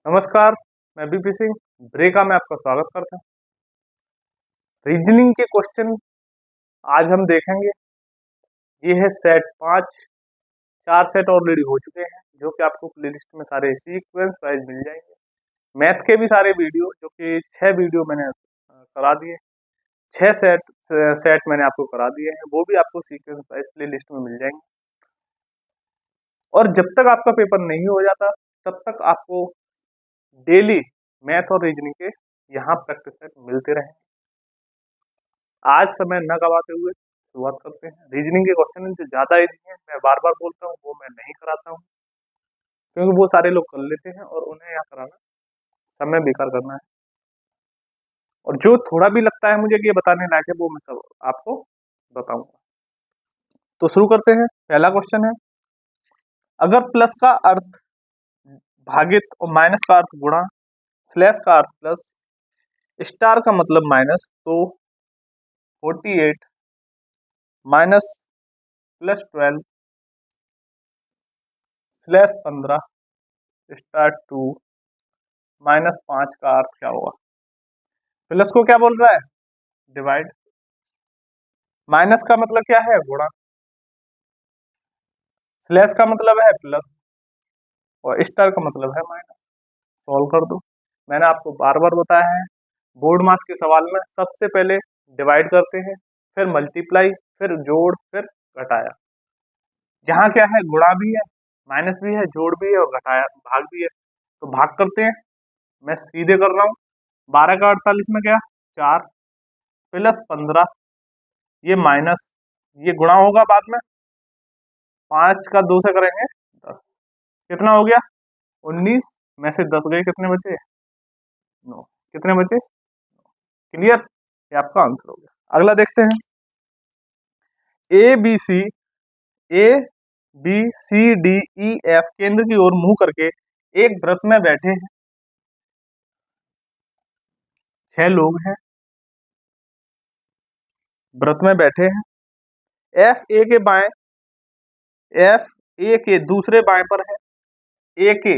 नमस्कार, मैं बीपी सिंह ब्रेका में आपका स्वागत करता हूँ। रीजनिंग के क्वेश्चन आज हम देखेंगे। ये है सेट 5, 4 सेट ऑलरेडी हो चुके हैं जो कि आपको प्लेलिस्ट में सारे सीक्वेंस वाइज मिल जाएंगे। मैथ के भी सारे वीडियो जो कि 6 वीडियो मैंने करा दिए, 6 सेट मैंने आपको करा दिए हैं, वो भी आपको सीक्वेंस वाइज प्लेलिस्ट में मिल जाएंगे। और जब तक आपका पेपर नहीं हो जाता तब तक आपको डेली मैथ और रीजनिंग के यहाँ प्रैक्टिस सेट मिलते रहेंगे। आज समय न गवाते हुए शुरुआत करते हैं। रीजनिंग के क्वेश्चन जो ज़्यादा इजी हैं, मैं बार बार बोलता हूँ, वो मैं नहीं कराता हूँ क्योंकि वो सारे लोग कर लेते हैं और उन्हें यहाँ कराना समय बेकार करना है। और जो थोड़ा भी लगता है मुझे कि ये बताने लायक है, वो मैं सब आपको बताऊंगा। तो शुरू करते हैं। पहला क्वेश्चन है, अगर प्लस का अर्थ भागित और माइनस का अर्थ गुणा, स्लैश का अर्थ प्लस, स्टार का मतलब माइनस, तो 48 minus plus 12 slash 15 star 2 minus 5 का अर्थ क्या होगा? प्लस को क्या बोल रहा है? डिवाइड। माइनस का मतलब क्या है? गुणा। स्लैश का मतलब है प्लस और स्टार का मतलब है माइनस। सॉल्व कर दो। मैंने आपको बार बार बताया है, बोर्ड मार्क्स के सवाल में सबसे पहले डिवाइड करते हैं, फिर मल्टीप्लाई, फिर जोड़, फिर घटाया। यहाँ क्या है? गुणा भी है, माइनस भी है, जोड़ भी है और घटाया भाग भी है। तो भाग करते हैं। मैं सीधे कर रहा हूँ। 12 का 48 में क्या? 4 प्लस 15, ये माइनस, ये गुणा होगा बाद में। 5 का 2 से करेंगे 10, कितना हो गया? 19 में से 10 गए, कितने बचे? 9। कितने बचे? क्लियर? ये आपका आंसर हो गया। अगला देखते हैं। A B C D E F केंद्र की ओर मुंह करके एक व्रत में बैठे हैं। 6 लोग हैं, व्रत में बैठे हैं। एफ ए के बाएं, एफ ए के दूसरे बाएं पर है। ए के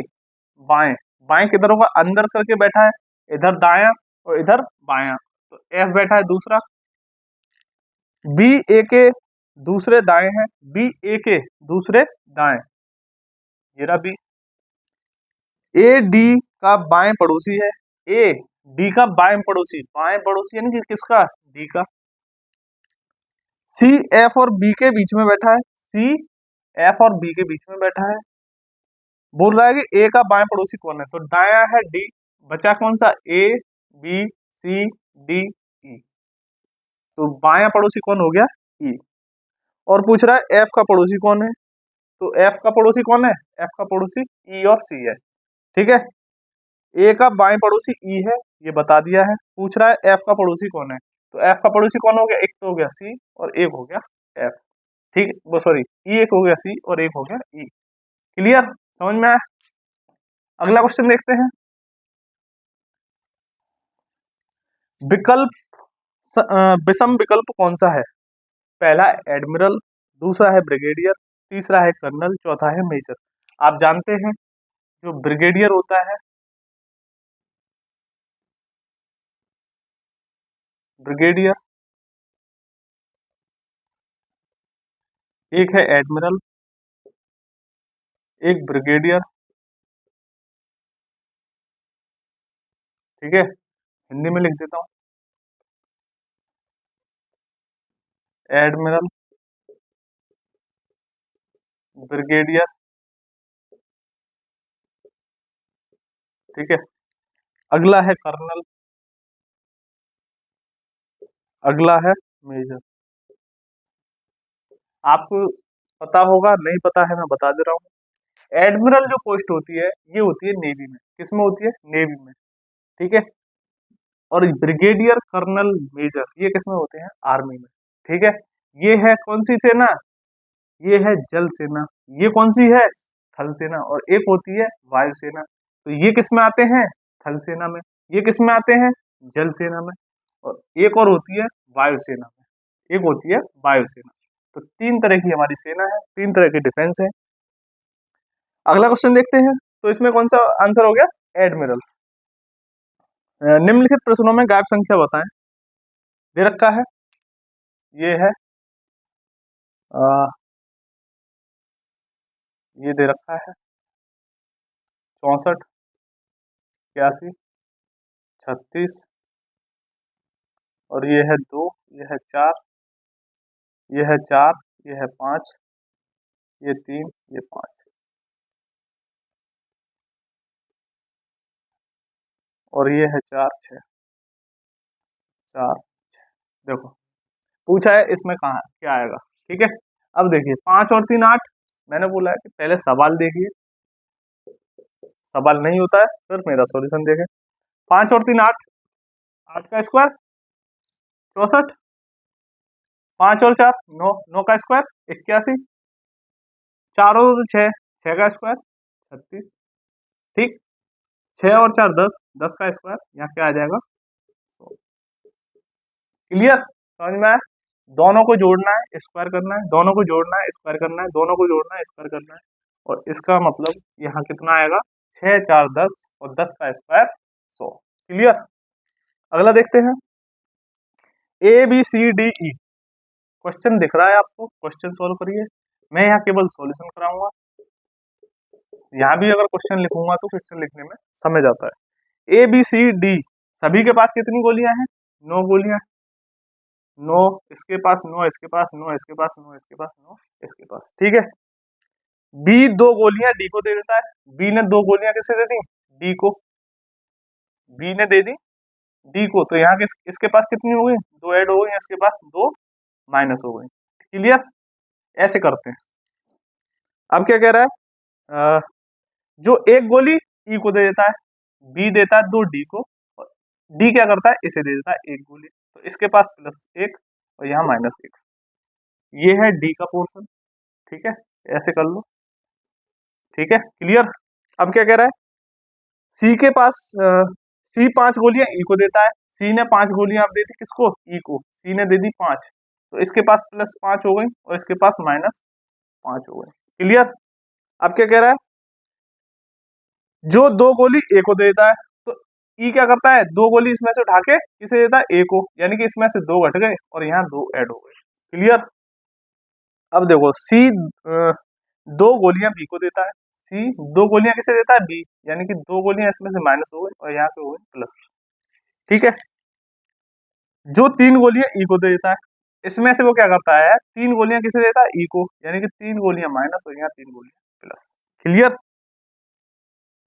बाएं, बाएं किधर होगा? अंदर करके बैठा है, इधर दायां और इधर बायां, तो एफ बैठा है दूसरा। बी ए के दूसरे दाएं है, बी ए के दूसरे दाएं, जीरा बी। ए डी का बाएं पड़ोसी है, ए डी का बाएं पड़ोसी यानी कि किसका? डी का। सी एफ और बी के बीच में बैठा है, सी एफ और बी के बीच में बैठा है। बोल रहा है कि ए का बाएं पड़ोसी कौन है? तो दायां है डी, बचा कौन सा? ए बी सी डी ई, तो बायां पड़ोसी कौन हो गया? ई। और पूछ रहा है एफ का पड़ोसी कौन है? तो एफ का पड़ोसी कौन है? एफ का पड़ोसी ई और सी है। ठीक है, ए का बाएं पड़ोसी ई है, ये बता दिया है। पूछ रहा है एफ का पड़ोसी कौन है? तो एफ का पड़ोसी कौन हो गया? एक तो हो गया सी और एक हो गया एफ। ठीक है, वो सॉरी, ई एक हो गया सी और एक हो गया ई। क्लियर? समझ में आया? अगला क्वेश्चन देखते हैं। विकल्प विषम विकल्प कौन सा है? पहला एडमिरल, दूसरा है ब्रिगेडियर, तीसरा है कर्नल, चौथा है मेजर। आप जानते हैं जो ब्रिगेडियर होता है, ब्रिगेडियर, एक है एडमिरल, एक ब्रिगेडियर। ठीक है, हिंदी में लिख देता हूँ, एडमिरल, ब्रिगेडियर। ठीक है, अगला है कर्नल, अगला है मेजर। आपको पता होगा, नहीं पता है मैं बता दे रहा हूँ। एडमिरल जो पोस्ट होती है ये होती है नेवी में। किस में होती है? नेवी में। ठीक है, और ब्रिगेडियर, कर्नल, मेजर ये किस में होते हैं? आर्मी में। ठीक है, ये है कौन सी सेना? ये है जल सेना। ये कौन सी है? थल सेना। और एक होती है वायु सेना। तो ये किस में आते हैं? थल सेना में। ये किस में आते हैं? जल सेना में। और एक और होती है वायु सेना में, एक होती है वायु सेना। तो 3 तरह की हमारी सेना है, 3 तरह की डिफेंस है। अगला क्वेश्चन देखते हैं। तो इसमें कौन सा आंसर हो गया? एडमिरल। निम्नलिखित प्रश्नों में गायब संख्या बताएं। दे रखा है, ये है ये दे रखा है 64, 81, 36, और ये है 2, ये है 4, ये है 4, ये है 5, ये 3, ये 5, और ये है 4, 6, 4, 6। देखो पूछा है इसमें कहाँ क्या आएगा, ठीक है। अब देखिए 5 और 3 8। मैंने बोला है कि पहले सवाल देखिए, सवाल नहीं होता है फिर मेरा सॉल्यूशन देखें। 5 और 3 8, 8 का स्क्वायर 64, 5 और 4 9, 9 का स्क्वायर 81, 4 और 6, 6 का स्क्वायर 36, ठीक। 6 और 4 10, 10 का स्क्वायर, यहाँ क्या आ जाएगा। क्लियर, समझ में आया। दोनों को जोड़ना है, स्क्वायर करना है, दोनों को जोड़ना है, स्क्वायर करना है, दोनों को जोड़ना है, स्क्वायर करना है, और इसका मतलब यहाँ कितना आएगा 6 4 10 और 10 का स्क्वायर 100। क्लियर। अगला देखते हैं ABCDE। क्वेश्चन दिख रहा है आपको, क्वेश्चन सोल्व करिए। मैं यहाँ केवल सॉल्यूशन कराऊंगा, यहाँ भी अगर क्वेश्चन लिखूंगा तो क्वेश्चन लिखने में समय जाता है। ABCD सभी के पास कितनी गोलियां हैं, 9 गोलियां। 9 इसके पास, 9 इसके पास, 9 इसके पास, 9 इसके पास, 9 इसके पास, ठीक है। B 2 गोलियां D को दे देता है। B ने 2 गोलियां किसे दे दी, D को। B ने दे दी D को, तो यहाँ इसके पास कितनी हो गई, 2 ऐड हो गई, इसके पास 2 माइनस हो गई। क्लियर। ऐसे करते हैं। अब क्या कह रहा है, जो एक गोली E को दे देता है, B देता है 2 D को, और D क्या करता है, इसे दे देता है 1 गोली, तो इसके पास +1 और यहाँ -1। ये है D का पोर्शन, ठीक है। ऐसे कर लो, ठीक है। क्लियर। अब क्या कह रहा है, C के पास C 5 गोलियां E को देता है। C ने 5 गोलियां अब दे दी किसको, E को। C ने दे दी 5, तो इसके पास +5 हो गई और इसके पास -5 हो गई। क्लियर। अब क्या कह रहा है, जो 2 गोली A को देता है, तो E क्या करता है, 2 गोली इसमें से उठा के किसे देता है, A को, यानी कि इसमें से 2 घट गए और यहाँ 2 ऐड हो गए। क्लियर। अब देखो C 2 गोलियां B को देता है, C 2 गोलियां किसे देता है, B, यानी कि 2 गोलियां इसमें से माइनस हो गई और यहाँ पे हो गई प्लस, ठीक है। जो 3 गोलियां E को देता है, इसमें से वो क्या करता है, 3 गोलियां किसे देता है, E को, यानी कि 3 गोलियां माइनस और यहाँ 3 गोलियां प्लस। क्लियर।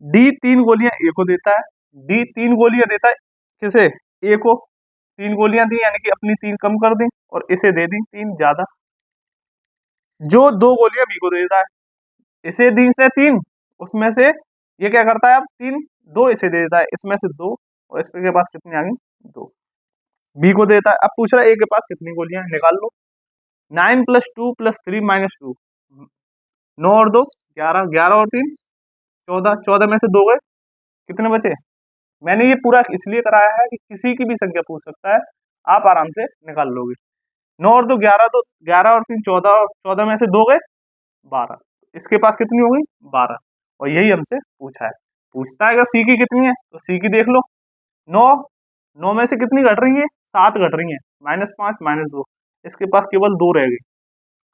D 3 गोलियां A को देता है, D 3 गोलियां देता है किसे, A को। 3 गोलियां दी यानी कि अपनी 3 कम कर दी और इसे दे दी 3 ज्यादा। जो 2 गोलियां B को देता है, इसे दी इसने 3, उसमें से ये क्या करता है, अब 3 2 इसे दे देता है, इसमें से 2, और इसके पास कितनी आ गई, 2 B को देता है। अब पूछ रहा है A के पास कितनी गोलियां हैं, निकाल लो। 9 + 2 + 3 - 2, 9 और 2 11, 11 और 3 14, 14 में से 2 गए, कितने बचे। मैंने ये पूरा इसलिए कराया है कि किसी की भी संख्या पूछ सकता है, आप आराम से निकाल लोगे। 9 और 2 11, तो 11 और 3 14, और 14 में से 2 गए 12, इसके पास कितनी हो गई, 12, और यही हमसे पूछा है। पूछता है कि सी की कितनी है, तो सी की देख लो। 9, 9 में से कितनी घट रही है, 7 घट रही है, -5 -2, इसके पास केवल 2 रह गई।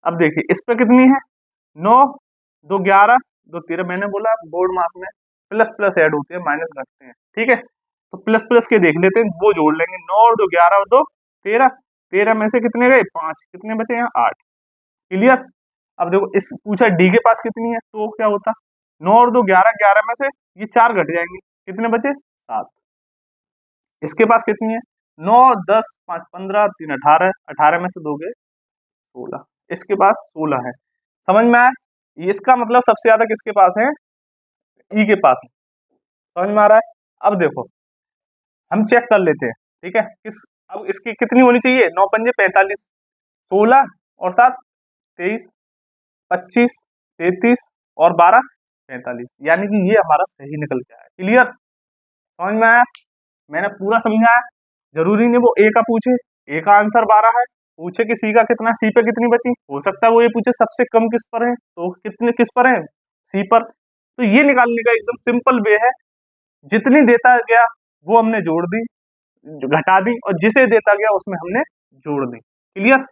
अब देखिए इस पे कितनी है, 9 2 11 2 13, मैंने बोला बोर्ड मार्क्स में प्लस प्लस ऐड होते हैं, माइनस घटते हैं, ठीक है। तो प्लस प्लस के देख लेते हैं, वो जोड़ लेंगे। 9 और 2 11 और 2 13, 13 में से कितने गए, 5, कितने बचे यहाँ 8। क्लियर। अब देखो इस पूछा डी के पास कितनी है, तो क्या होता, 9 और 2 11, 11 में से ये 4 घट जाएंगे, कितने बचे 7। इसके पास कितनी है, 9 10 5 15 3 18, 18 में से 2 गए 16, इसके पास 16 है। समझ में आया। इसका मतलब सबसे ज्यादा किसके पास है, ई के पास है। समझ में आ रहा है। अब देखो हम चेक कर लेते हैं, ठीक है। अब इसकी कितनी होनी चाहिए, 9 पंजे 45, 16 और 7 23, 25 33 और 12 45, यानी कि ये हमारा सही निकल के आया। क्लियर, समझ में आया। मैंने पूरा समझाया। जरूरी नहीं वो ए का पूछे, ए का आंसर 12 है, पूछे कि सी का कितना, सी पे कितनी बची, हो सकता है वो ये पूछे सबसे कम किस पर है, तो कितने किस पर है, सी पर। तो ये निकालने का एकदम सिंपल वे है, जितनी देता गया वो हमने जोड़ दी, घटा दी, और जिसे देता गया उसमें हमने जोड़ दी। क्लियर?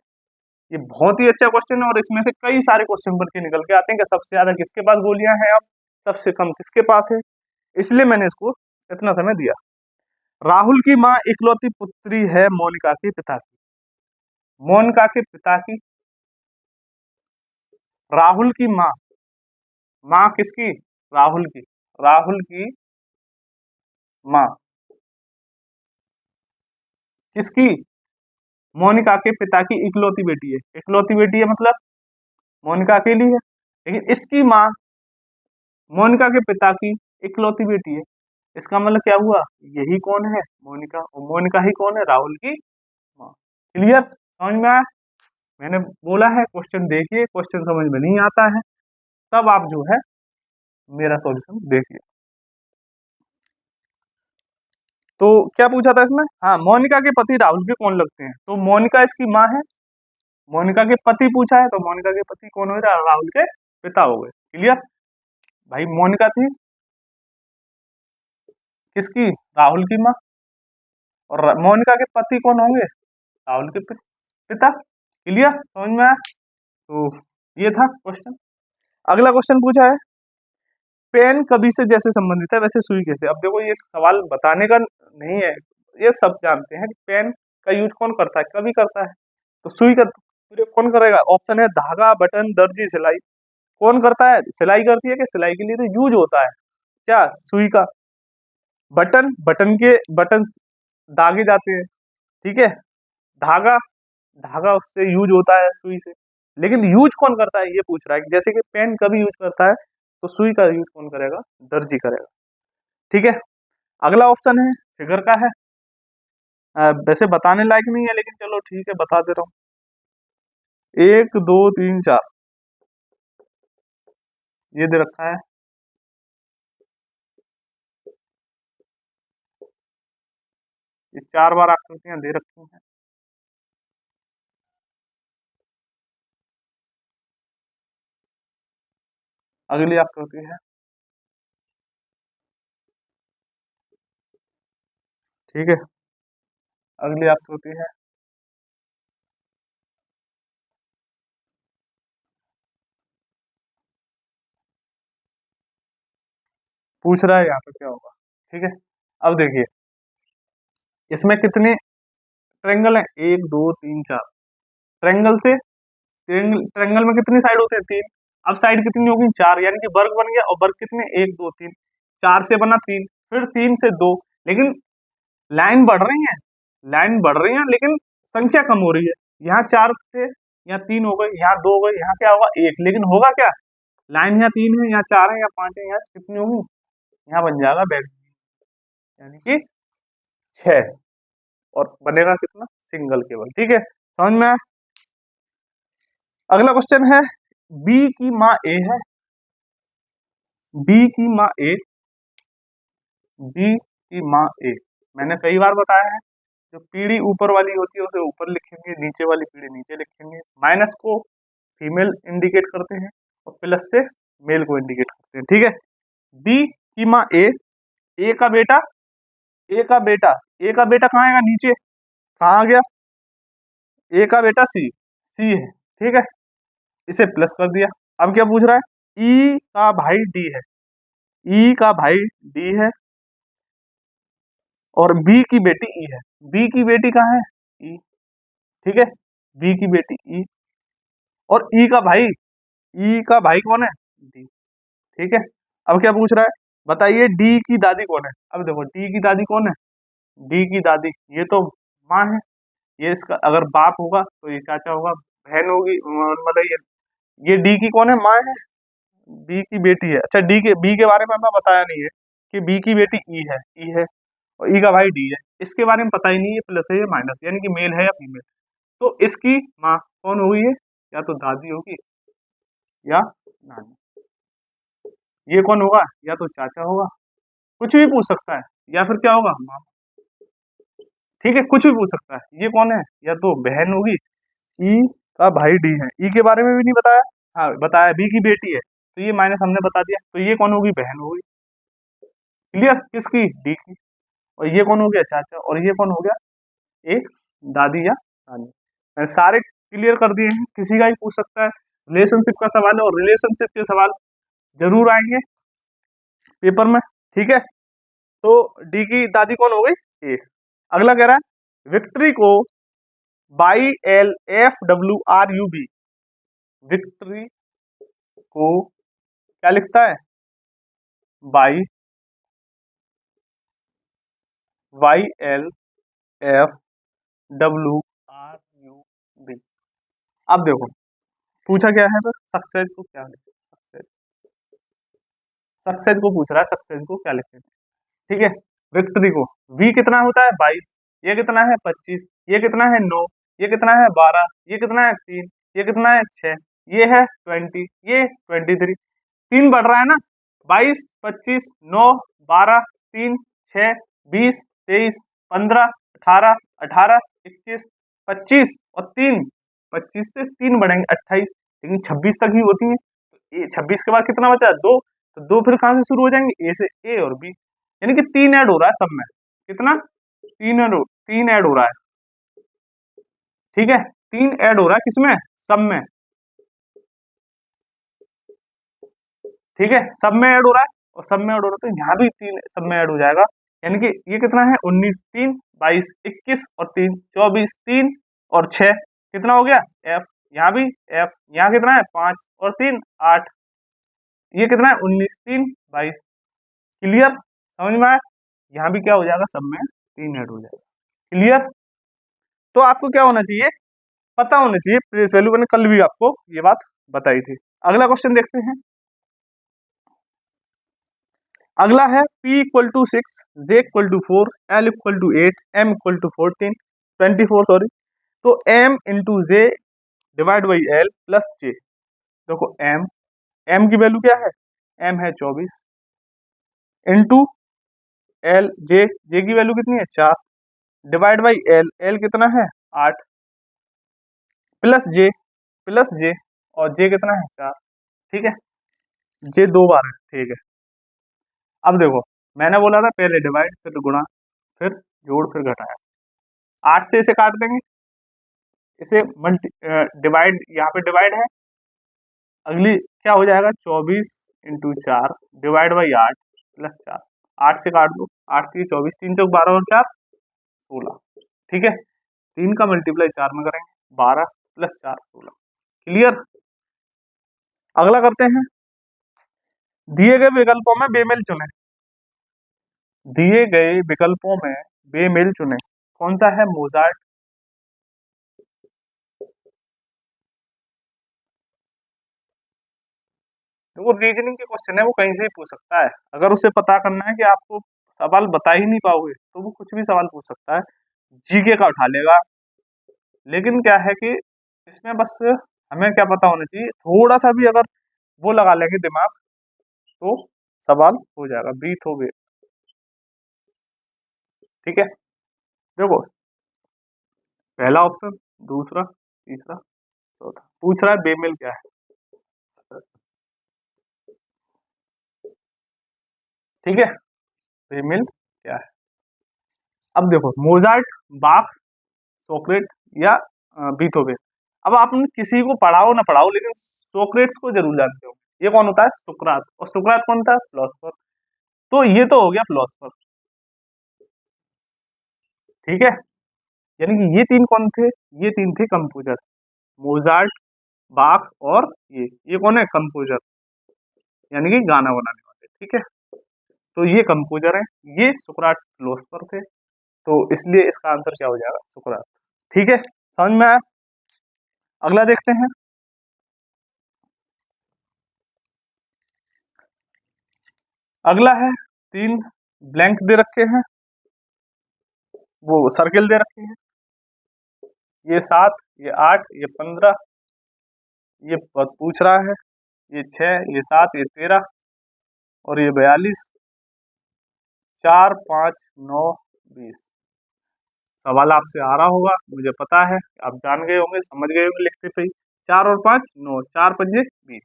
ये बहुत ही अच्छा क्वेश्चन है और इसमें से कई सारे क्वेश्चन बन के निकल के आते हैं कि सबसे ज्यादा किसके पास गोलियां हैं, अब सबसे कम किसके पास है, इसलिए मैंने इसको इतना समय दिया। राहुल की माँ इकलौती पुत्री है मोनिका के पिता की। मोनिका के पिता की, राहुल की माँ, माँ किसकी? राहुल की, राहुल की माँ किसकी? मोनिका के पिता की इकलौती बेटी है। इकलौती बेटी है मतलब मोनिका अकेली है, लेकिन इसकी माँ मोनिका के पिता की इकलौती बेटी है। इसका मतलब क्या हुआ? यही कौन है? मोनिका, और मोनिका ही कौन है? राहुल की माँ। क्लियर? समझ में आया? मैंने बोला है क्वेश्चन देखिए, क्वेश्चन समझ में नहीं आता है तब आप जो है मेरा सॉल्यूशन देखिए। तो क्या पूछा था इसमें? हाँ, मोनिका के पति राहुल के कौन लगते हैं? तो मोनिका इसकी माँ है, मोनिका के पति पूछा है तो मोनिका के पति कौन हो रहा? राहुल के पिता हो गए। क्लियर? भाई मोनिका थी किसकी? राहुल की माँ, और मोनिका के पति कौन होंगे? राहुल के पिता। क्लियर? समझ में आया? तो ये था क्वेश्चन। अगला क्वेश्चन पूछा है, पेन कभी से जैसे संबंधित है वैसे सुई कैसे? अब देखो ये सवाल बताने का नहीं है, ये सब जानते हैं कि पेन का यूज कौन करता है, कभी करता है, तो सुई का कौन करेगा? ऑप्शन है धागा, बटन, दर्जी, सिलाई। कौन करता है? सिलाई करती है कि सिलाई के लिए तो यूज होता है क्या? सुई का। बटन, बटन के बटन दागे जाते हैं, ठीक है। धागा, धागा उससे यूज होता है सुई से, लेकिन यूज कौन करता है ये पूछ रहा है। जैसे कि पेन कभी यूज करता है तो सुई का यूज कौन करेगा? दर्जी करेगा। ठीक है। अगला ऑप्शन है फिगर का है, वैसे बताने लायक नहीं है लेकिन चलो ठीक है बता दे रहा हूँ। 1 2 3 4 ये दे रखा है, ये 4 बार आकृतियां दे रखी हैं। अगली आकृति है, ठीक है। अगली आकृति है, पूछ रहा है यहाँ पे क्या होगा। ठीक है। अब देखिए इसमें कितने ट्रेंगल हैं? 1 2 3 4 ट्रेंगल से, ट्रेंगल में कितनी साइड होते हैं? 3। अब साइड कितनी होगी? 4, यानी कि वर्ग बन गया, और वर्ग कितने? 1 2 3, 4 से बना 3, फिर 3 से 2, लेकिन लाइन बढ़ रही है, लाइन बढ़ रही है लेकिन संख्या कम हो रही है। यहाँ 4 थे, यहाँ 3 हो गए, यहाँ 2 हो गए, यहाँ क्या होगा? 1, लेकिन होगा क्या? लाइन यहाँ 3 है, यहाँ 4 है, यहाँ 5 है, यहाँ कितनी होगी? यहाँ बन जाएगा बैक, यानी कि 6, और बनेगा कितना? सिंगल केवल। ठीक है, समझ में आया? अगला क्वेश्चन है, बी की माँ ए है, बी की माँ ए, बी की माँ ए, मैंने कई बार बताया है जो पीढ़ी ऊपर वाली होती है उसे ऊपर लिखेंगे, नीचे वाली पीढ़ी नीचे लिखेंगे। माइनस को फीमेल इंडिकेट करते हैं और प्लस से मेल को इंडिकेट करते हैं। ठीक है। बी की माँ ए, ए का बेटा, ए का बेटा, ए का बेटा कहाँ आएगा? नीचे। कहाँ आ गया? ए का बेटा सी, सी है। ठीक है, इसे प्लस कर दिया। अब क्या पूछ रहा है? ई का भाई डी है, ई का भाई डी है, और बी की बेटी ई है। बी की बेटी कहाँ है? ई। ठीक है, बी की बेटी ई, और ई का भाई, ई का भाई कौन है? डी। ठीक है। अब क्या पूछ रहा है? बताइए डी की दादी कौन है? अब देखो डी की दादी कौन है? डी की दादी ये तो माँ है, ये इसका अगर बाप होगा तो ये चाचा होगा, बहन होगी, मतलब ये डी की कौन है? माँ है, बी की बेटी है। अच्छा डी के, बी के बारे में हमें बताया नहीं है कि बी की बेटी ई है, ई है, और ई का भाई डी है, इसके बारे में पता ही नहीं है प्लस है या माइनस, यानी कि मेल है या फीमेल। तो इसकी माँ कौन होगी? ये या तो दादी होगी या नानी। ये कौन होगा? या तो चाचा होगा, कुछ भी पूछ सकता है, या फिर क्या होगा? मामा। ठीक है, कुछ भी पूछ सकता है। ये कौन है? या तो बहन होगी, ई का भाई डी है, ई के बारे में भी नहीं बताया। हाँ बताया, बी की बेटी है, तो ये माइनस हमने बता दिया, तो ये कौन होगी? बहन होगी। क्लियर, किसकी, डी की। और ये कौन हो गया, चाचा, और ये कौन हो गया, एक दादी या नानी। मैंने सारे क्लियर कर दिए हैं, किसी का भी पूछ सकता है। रिलेशनशिप का सवाल है और रिलेशनशिप के सवाल जरूर आएंगे पेपर में, ठीक है। तो डी की दादी कौन हो गई, ए। अगला कह रहा है विक्ट्री को by L F W R U B, victory को क्या लिखता है, by Y L F W R U B. अब देखो पूछा क्या है, तो सक्सेस को क्या लिखें, सक्सेस, सक्सेस को पूछ रहा है, सक्सेस को क्या लिखें, ठीक है। विक्ट्री को वी कितना होता है 22, ये कितना है 25, ये कितना है 9, ये कितना है 12, ये कितना है 3, ये कितना है 6, ये है 20, ये 23, 3 बढ़ रहा है ना, 22, 25, 9, 12, 3, 6, 20, 23, 15, 18, 18, 21, 25 और 3, 25 से 3 बढ़ेंगे 28, लेकिन 26 तक ही होती है। ये 26 के बाद कितना बचा, 2, तो 2 फिर कहां से शुरू हो जाएंगे, ए से, ए और बी, यानी कि 3 ऐड हो रहा है सब में, कितना, 3 ऐड हो रहा है, ठीक है। 3 ऐड हो रहा है किसमें, सब में, ठीक है, सब में ऐड हो रहा है, और सब में ऐड हो रहा है तो यहाँ भी 3 सब में ऐड हो जाएगा, यानी कि ये कितना है 19, 3, 22, 21 और 3, 24, 3 और 6, कितना हो गया एफ, यहाँ भी एफ, यहाँ कितना है 5 और 3, 8, ये कितना है 19, 3, 22, क्लियर, समझ में आया। यहाँ भी क्या हो जाएगा, सब में 3 ऐड हो जाएगा, क्लियर। तो आपको क्या होना चाहिए, पता होना चाहिए प्लेस वैल्यू, मैंने कल भी आपको ये बात बताई थी। अगला क्वेश्चन देखते हैं। अगला है P equal to 6, J equal to 4, L equal to 8, M equal to 24 sorry. तो M into J divide by L plus J. देखो M की वैल्यू क्या है, M है 24 इंटू एल, जे की वैल्यू कितनी है 4, डिवाइड बाई एल कितना है 8, प्लस जे और जे कितना है 4, ठीक है। जे 2 बार है, ठीक है। अब देखो मैंने बोला था पहले डिवाइड फिर गुणा फिर जोड़ फिर घटाया, 8 से इसे काट देंगे, इसे मल्टी डिवाइड, यहाँ पे डिवाइड है, अगली क्या हो जाएगा 24 इंटू 4 डिवाइड बाई 8 प्लस 4, 8 से काट दो, 8 3 24, 3 चौक 12 और 4 16, ठीक है। 3 का मल्टीप्लाई 4 में करेंगे, 12 प्लस 4 16, क्लियर। अगला करते हैं, दिए गए विकल्पों में बेमेल चुने, दिए गए विकल्पों में बेमेल चुने, कौन सा है मोजार्ट, वो रीजनिंग के क्वेश्चन है, वो कहीं से ही पूछ सकता है, अगर उसे पता करना है कि आपको सवाल बता ही नहीं पाओगे तो वो कुछ भी सवाल पूछ सकता है, जीके का उठा लेगा। लेकिन क्या है कि इसमें बस हमें क्या पता होना चाहिए, थोड़ा सा भी अगर वो लगा लेंगे दिमाग तो सवाल हो जाएगा, बीट हो गए, ठीक है। देखो पहला ऑप्शन, दूसरा, तीसरा, चौथा, पूछ रहा है बेमेल क्या है, ठीक है, बेमेल क्या है। अब देखो मोजार्ट, बाख, सोक्रेट या बीथोवेन, अब आपने किसी को पढ़ाओ ना पढ़ाओ लेकिन सोक्रेट्स को जरूर जानते हो, ये कौन होता है सुकरात, और सुकरात कौन था फिलोसफर, तो ये तो हो गया फिलोसफर, ठीक है। यानी कि ये 3 कौन थे, ये 3 थे कंपोजर, मोजार्ट, बाख और ये कौन है कंपोजर, यानी कि गाना बनाने वाले, ठीक है। तो ये कंपोजर है, ये सुकरात फिलोसफर थे, तो इसलिए इसका आंसर क्या हो जाएगा सुकरात, ठीक है, समझ में आया। अगला देखते हैं, अगला है 3 ब्लैंक दे रखे हैं, वो सर्किल दे रखे हैं, ये 7, ये 8, ये 15, ये पूछ रहा है, ये 6, ये 7, ये 13 और ये 42, 4, 5, 9, 20। सवाल आपसे आ रहा होगा, मुझे पता है आप जान गए होंगे, समझ गए होंगे लिखते पे ही, 4 और 5 9, 4 पंजे 20,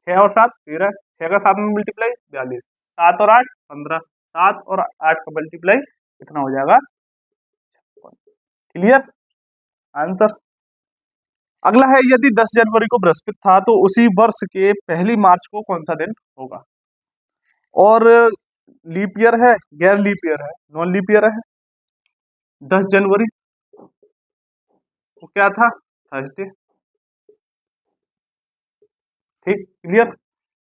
6 और 7 13, 6 का 7 में मल्टीप्लाई 42, 7 और 8 15, 7 और 8 का मल्टीप्लाई कितना हो जाएगा, 56। Clear answer. अगला है, यदि 10 जनवरी को बृहस्पति था तो उसी वर्ष के पहली मार्च को कौन सा दिन होगा। और लीप ईयर है, गैर लीप ईयर है, नॉन लीप ईयर है। 10 जनवरी को क्या था, थर्सडे। ठीक, क्लियर,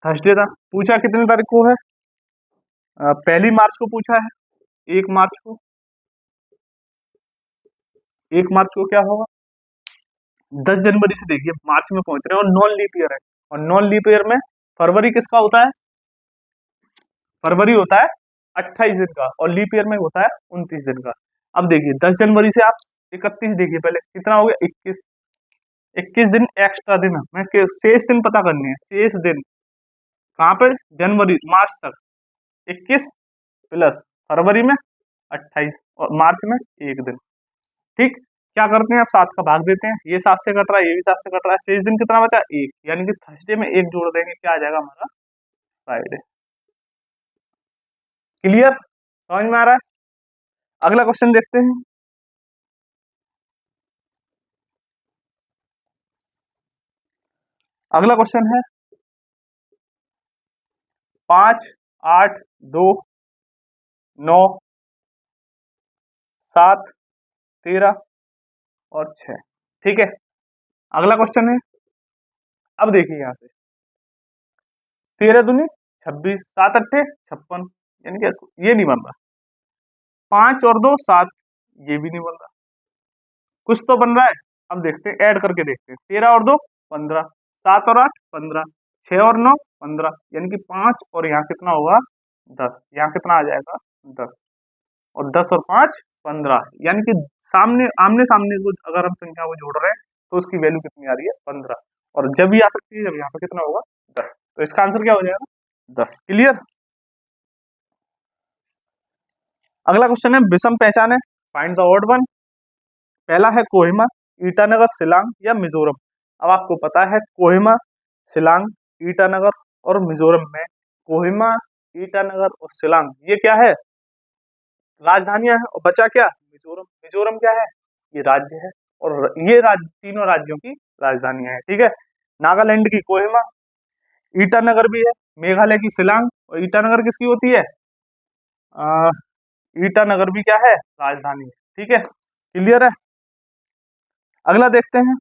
थर्सडे था। पूछा कितने तारीख को है, पहली मार्च को पूछा है, 1 मार्च को। 1 मार्च को क्या होगा, 10 जनवरी से देखिए मार्च में पहुंच रहे हैं, और नॉन लीप ईयर है, और नॉन लीप ईयर में फरवरी किसका होता है, फरवरी होता है 28 दिन का, और लीप ईयर में होता है 29 दिन का। अब देखिए 10 जनवरी से आप 31 देखिए, पहले कितना हो गया, 21। 21 दिन एक्स्ट्रा दिन है, शेष दिन पता करनी है, शेष दिन कहाँ पे, जनवरी मार्च तक 21 प्लस फरवरी में 28 और मार्च में 1 दिन। ठीक, क्या करते हैं, आप 7 का भाग देते हैं, ये 7 से कट रहा है, ये भी 7 से कट रहा है, शेष दिन कितना बचा, 1, यानी कि थर्सडे में 1 जोड़ देंगे, क्या आ जाएगा हमारा, फ्राइडे। क्लियर, समझ में आ रहा है। अगला क्वेश्चन देखते हैं। अगला क्वेश्चन है 5, 8, 2, 9, 7, 13 और 6। ठीक है, अगला क्वेश्चन है, अब देखिए यहां से 13 दूनी 26, 7 अट्ठे 56, यानी कि ये नहीं बन रहा। 5 और 2 7, ये भी नहीं बन रहा, कुछ तो बन रहा है। अब देखते हैं, ऐड करके देखते हैं, 13 और 2 15, 7 और 8 15, 6 और 9 15, यानी कि 5 और यहाँ कितना होगा, 10, यहाँ कितना आ जाएगा, 10, और 10 और 5 15, यानी कि सामने आमने सामने को अगर हम संख्या को जोड़ रहे हैं तो उसकी वैल्यू कितनी आ रही है, 15, और जब भी आ सकती है जब यहाँ पे कितना होगा, 10, तो इसका आंसर क्या हो जाएगा, 10। क्लियर। अगला क्वेश्चन है, विषम पहचाने, फाइंड द ऑड वन। पहला है कोहिमा, ईटानगर, शिलांग या मिजोरम। अब आपको पता है कोहिमा, शिलांग, ईटानगर और मिजोरम में कोहिमा, ईटानगर और शिलांग ये क्या है, राजधानियां हैं, और बचा क्या, मिजोरम। मिजोरम क्या है, ये राज्य है, और ये राज्य तीनों राज्यों की राजधानियां हैं। ठीक है, नागालैंड की कोहिमा, ईटानगर भी है, मेघालय की शिलांग, और ईटानगर किसकी होती है, अ, ईटानगर भी क्या है, राजधानी है। ठीक है, क्लियर है। अगला देखते हैं,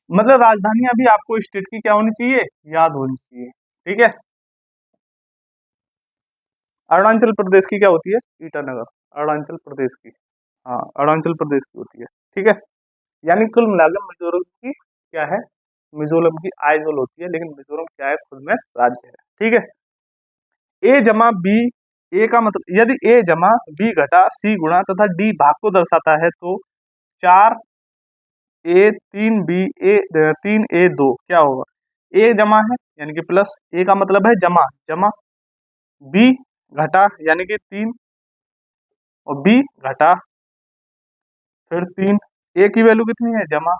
मतलब राजधानियां भी आपको स्टेट की क्या होनी चाहिए, याद होनी चाहिए। ठीक है, अरुणाचल प्रदेश की क्या होती है, ईटानगर, अरुणाचल प्रदेश की, हाँ अरुणाचल प्रदेश की होती है। ठीक है, यानी कुल मिलाकर मिजोरम की क्या है, मिजोरम की आइजोल होती है, लेकिन मिजोरम क्या है, खुद में राज्य है। ठीक है, ए जमा बी, ए का मतलब यदि ए जमा बी घटा सी गुणा तथा डी भाग को दर्शाता है तो 4 ए 3 बी ए 3 ए 2 क्या होगा, ए जमा है यानी कि प्लस, ए का मतलब है जमा, जमा बी घटा यानी कि 3, और बी घटा फिर 3, ए की वैल्यू कितनी है, जमा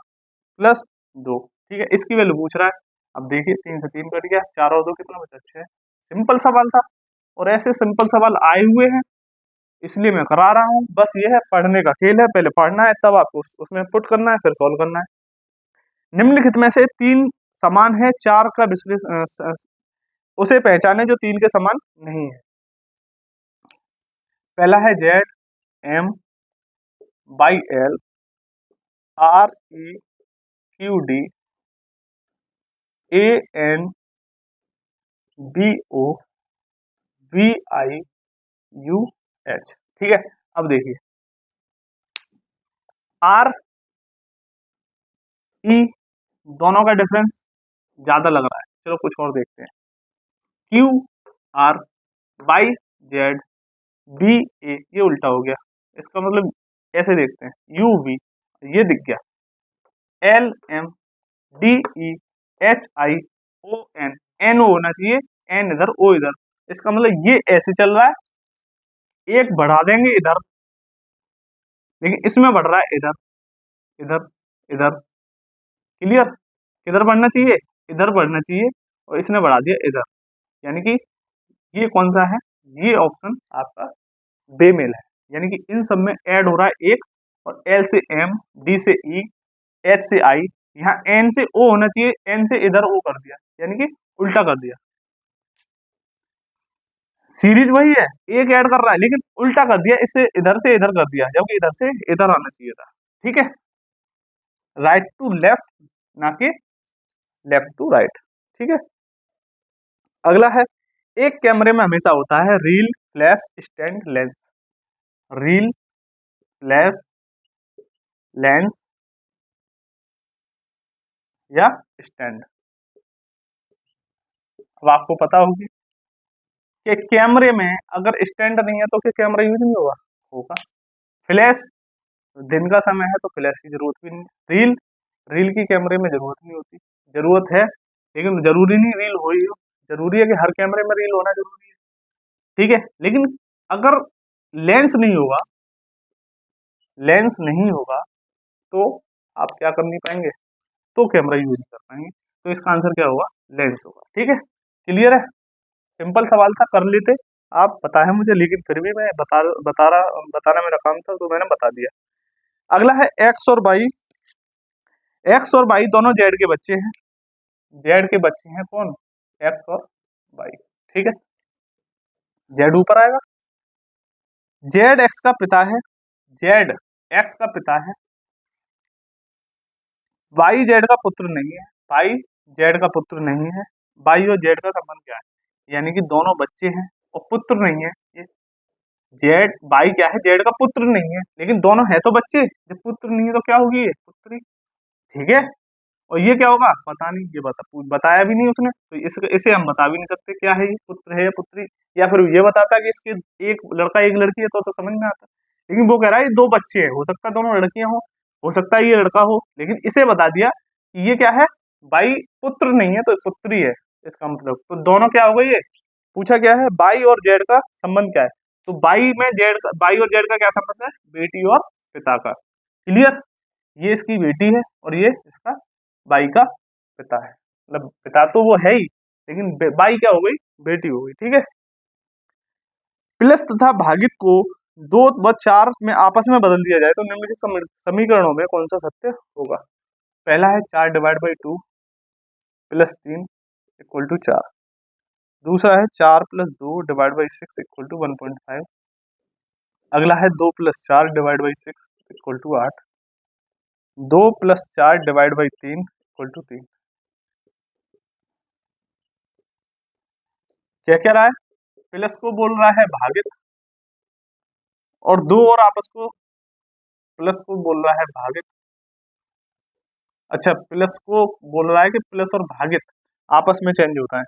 प्लस 2। ठीक है, इसकी वैल्यू पूछ रहा है। अब देखिए 3 से 3 कट गया, 4 और 2 कितना बचा, 6। सिंपल सवाल था, और ऐसे सिंपल सवाल आए हुए हैं इसलिए मैं करा रहा हूँ। बस ये है, पढ़ने का खेल है, पहले पढ़ना है तब आपको उसमें पुट करना है, फिर सॉल्व करना है। निम्नलिखित में से 3 समान है, 4 का विश्लेषण उसे पहचाने जो 3 के समान नहीं है। पहला है Z M by L R E Q D A N B O V I U H. ठीक है, अब देखिए आर ई दोनों का डिफरेंस ज्यादा लग रहा है, चलो कुछ और देखते हैं। Q R by Z B A, ये उल्टा हो गया, इसका मतलब ऐसे देखते हैं, यू वी ये दिख गया, L M D E H I O N, N O होना चाहिए, एन इधर ओ इधर, इसका मतलब ये ऐसे चल रहा है, एक बढ़ा देंगे इधर, लेकिन इसमें बढ़ रहा है इधर इधर इधर। क्लियर, किधर बढ़ना चाहिए, इधर बढ़ना चाहिए, और इसने बढ़ा दिया इधर, यानी कि ये कौन सा है, ये ऑप्शन आपका बेमेल है, यानी कि इन सब में ऐड हो रहा है एक, और एल से एम, डी से ई, एच से आई, यहाँ एन से ओ होना चाहिए, एन से इधर ओ कर दिया, यानी कि उल्टा कर दिया। सीरीज वही है, एक ऐड कर रहा है लेकिन उल्टा कर दिया, इससे इधर से इधर कर दिया, जबकि इधर से इधर आना चाहिए था। ठीक है, राइट टू लेफ्ट, ना कि लेफ्ट टू राइट। ठीक है, अगला है, एक कैमरे में हमेशा होता है reel, flash, stand, lens. Reel, flash, lens या स्टैंड। अब आपको पता होगी कि कैमरे में अगर स्टैंड नहीं है तो क्या कैमरा यूज नहीं होगा, होगा। फ्लैश, दिन का समय है तो फ्लैश की जरूरत भी नहीं है। रील, रील की कैमरे में जरूरत नहीं होती, जरूरत है लेकिन जरूरी नहीं रील हो ही हो, जरूरी है कि हर कैमरे में रील होना जरूरी है। ठीक है, लेकिन अगर लेंस नहीं होगा, लेंस नहीं होगा तो आप क्या कर नहीं पाएंगे, तो कैमरा यूज नहीं कर पाएंगे, तो इसका आंसर क्या होगा, लेंस होगा। ठीक है, क्लियर है, सिंपल सवाल था, कर लेते आप, पता है मुझे, लेकिन फिर भी मैं बताना मेरा काम था तो मैंने बता दिया। अगला है एक्स और वाई। एक्स और वाई दोनों जेड के बच्चे हैं, जेड के बच्चे हैं कौन, एक्स और वाई। ठीक है, जेड ऊपर आएगा, जेड एक्स का पिता है, जेड एक्स का पिता है, वाई जेड का पुत्र नहीं है, वाई जेड का पुत्र नहीं है। वाई और जेड का संबंध क्या है, यानी कि दोनों बच्चे हैं और पुत्र नहीं है। ये जेड, वाई क्या है, जेड का पुत्र नहीं है, लेकिन दोनों है तो बच्चे, जब पुत्र नहीं है तो क्या होगी, ये पुत्री। ठीक है, और ये क्या होगा पता नहीं, ये बताया भी नहीं उसने, तो इसे हम बता भी नहीं सकते क्या है, ये पुत्र है या पुत्री। या फिर ये बताता कि इसके एक लड़का एक लड़की है तो समझ में आता, लेकिन वो कह रहा है ये दो बच्चे हैं, हो सकता है दोनों लड़कियां हो सकता है ये लड़का हो, लेकिन इसे बता दिया कि ये क्या है, भाई पुत्र नहीं है तो पुत्री है। इसका मतलब तो दोनों क्या हो गई, ये पूछा क्या है, बाई और जेड का संबंध क्या है, तो बाई और जेड का क्या संबंध है, बेटी और पिता का। क्लियर, ये इसकी बेटी है और ये इसका बाई का पिता है, मतलब पिता तो वो है ही, लेकिन बाई क्या हो गई, बेटी हो गई। ठीक है, प्लस तथा भागित को 2 व 4 में आपस में बदल दिया जाए तो निम्नलिखित समीकरणों में कौन सा सत्य होगा। पहला है 4/2 प्लस 3 इक्वल टू 4। दूसरा है 4+2/6 इक्वल टू 1.5। अगला है 2+4/6 इक्वल टू 8। 2+4/3 equal to 3। क्या कह रहा है, प्लस को बोल रहा है भागित, और दो और आपस को, प्लस को बोल रहा है भागित, अच्छा प्लस को बोल रहा है कि प्लस और भागित आपस में चेंज होता है,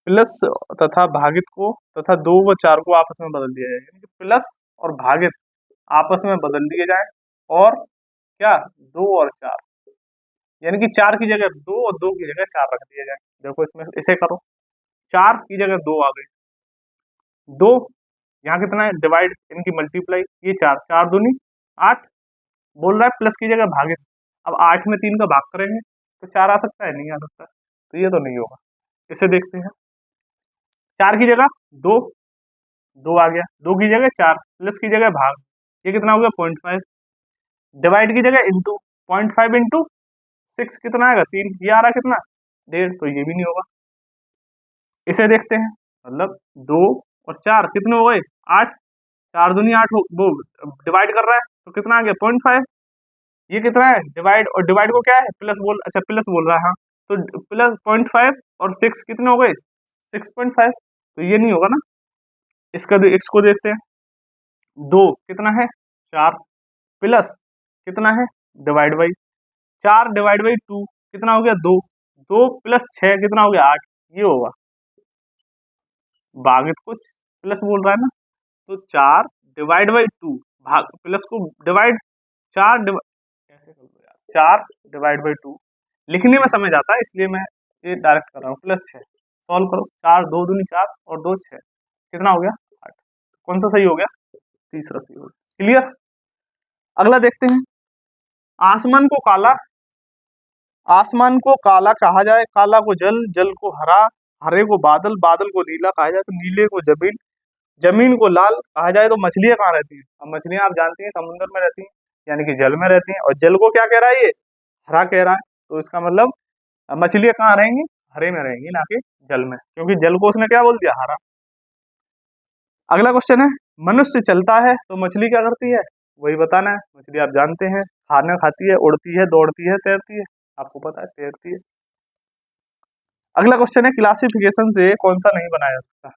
प्लस तथा भागित को तथा 2 व 4 को आपस में बदल दिया जाए, यानी कि प्लस और भागित आपस में बदल दिए जाए, और क्या 2 और 4, यानी कि 4 की जगह 2 और 2 की जगह 4 रख दिया जाए। देखो इसमें इसे करो, 4 की जगह 2 आ गए, 2 यहाँ कितना है डिवाइड, इनकी मल्टीप्लाई, ये 4, 4 दूनी 8, बोल रहा है प्लस की जगह भागित। अब 8 में 3 का भाग करेंगे तो 4 आ सकता है, नहीं आ सकता, तो ये तो नहीं होगा। इसे देखते हैं, 4 की जगह 2, 2 आ गया, 2 की जगह 4, प्लस की जगह भाग, ये कितना हो गया 0.5, डिवाइड की जगह इंटू, 0.5 इंटू 6 कितना आएगा 3, ये आ रहा कितना 1.5, तो ये भी नहीं होगा। इसे देखते हैं, मतलब 2 और 4 कितने हो गए 8, 4 दूनी 8 वो डिवाइड कर रहा है तो कितना आ गया 0.5, ये कितना है डिवाइड, और डिवाइड को क्या है प्लस बोल, अच्छा प्लस बोल रहा है, हाँ, तो प्लस 0.5 और 6 कितने हो गए 6.5, तो ये नहीं होगा ना। इसको देखते हैं, 2 कितना है 4, प्लस कितना है डिवाइड बाई 4 डिवाइड बाई 2 कितना हो गया 2, 2 प्लस 6 कितना हो गया 8, ये होगा। भागित कुछ प्लस बोल रहा है ना, तो 4 डिवाइड बाई 2, भाग प्लस को डिवाइड, 4 कैसे कर दो यार, 4 डिवाइड बाई 2 लिखने में समझ आता है इसलिए मैं ये डायरेक्ट कर रहा हूँ, प्लस 6 सॉल्व करो, 4 2 दूनी 4 और 2 6 कितना हो गया 8, कौन सा सही हो गया, तीसरा सही हो गया। क्लियर, अगला देखते हैं, आसमान को काला, आसमान को काला कहा जाए, काला को जल, जल को हरा, हरे को बादल, बादल को नीला कहा जाए तो नीले को जमीन, जमीन को लाल कहा जाए तो मछलियां कहाँ रहती हैं? अब मछलियां आप जानती हैं समुद्र में रहती हैं, यानी कि जल में रहती हैं, और जल को क्या कह रहा है ये? हरा कह रहा है। तो इसका मतलब मछलियां कहाँ रहेंगी? हरे में रहेंगी, ना कि जल में, क्योंकि जल को उसने क्या बोल दिया? हरा। अगला क्वेश्चन है, मनुष्य चलता है तो मछली क्या करती है? वही बताना है। मछली आप जानते हैं खाना खाती है, उड़ती है, दौड़ती है, तैरती है। आपको पता है तैरती है। अगला क्वेश्चन है, क्लासिफिकेशन से कौन सा नहीं बनाया जा सकता?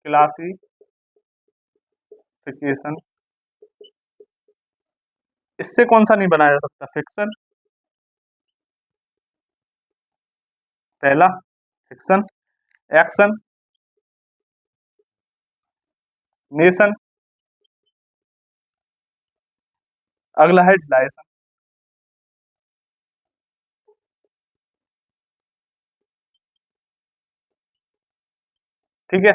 क्लासिफिकेशन, इससे कौन सा नहीं बनाया जा सकता? फिक्शन, पहला फिक्शन, एक्शन, नेशन, अगला है डायरेक्शन। ठीक है,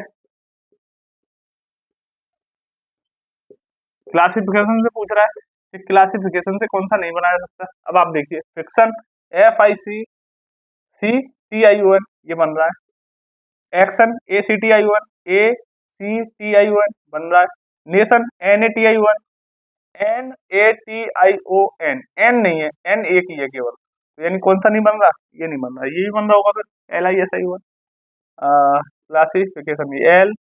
क्लासिफिकेशन से पूछ रहा है कि क्लासिफिकेशन से कौन सा नहीं बनाया जा सकता। अब आप देखिए, फिक्शन FICCTION ये बन रहा है, एक्शन ACTION बन रहा है, नेशन NATION एन नहीं है, एन एक ही है केवल, तो यानी कौन सा नहीं बन रहा? ये नहीं बन रहा, ये भी बन रहा होगा फिर LISION। क्लासिफिकेशन LIASION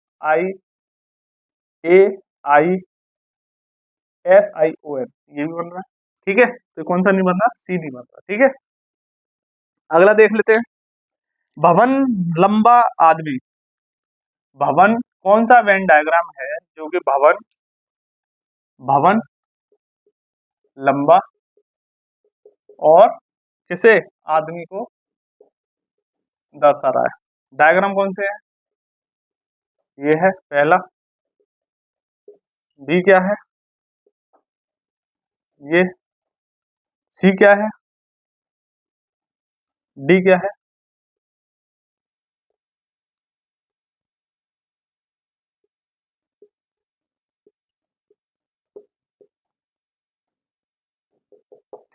ये भी बन रहा है। ठीक है, तो कौन सा नहीं बन रहा? सी नहीं बन रहा। ठीक है, अगला देख लेते हैं, भवन, लंबा, आदमी। भवन कौन सा वेन डायग्राम है जो कि भवन, भवन, लंबा और किसे? आदमी को दर्शा रहा है। डायग्राम कौन से है? ये है पहला, बी क्या है? ये, सी क्या है? डी क्या है?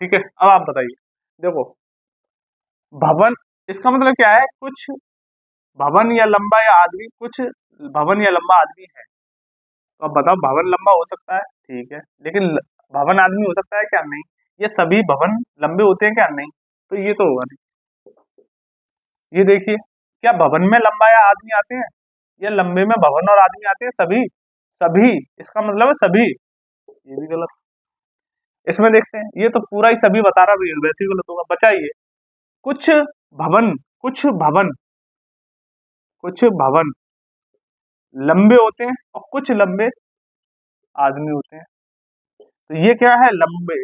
ठीक है, अब आप बताइए। देखो, भवन, इसका मतलब क्या है? कुछ भवन या लंबा या आदमी, कुछ भवन या लंबा आदमी है। तो अब बताओ, भवन लंबा हो सकता है, ठीक है, लेकिन भवन आदमी हो सकता है क्या? नहीं। ये सभी भवन लंबे होते हैं क्या? नहीं। तो ये तो होगा नहीं। ये देखिए, क्या भवन में लंबा या आदमी आते हैं, या लंबे में भवन और आदमी आते हैं? सभी, सभी, इसका मतलब है सभी। ये भी गलत। इसमें देखते हैं, ये तो पूरा ही सभी बता रहा, तो ये वैसे ही गलत होगा। बचाइए, कुछ भवन, कुछ भवन, कुछ भवन लंबे होते हैं और कुछ लंबे आदमी होते हैं। तो ये क्या है? लंबे,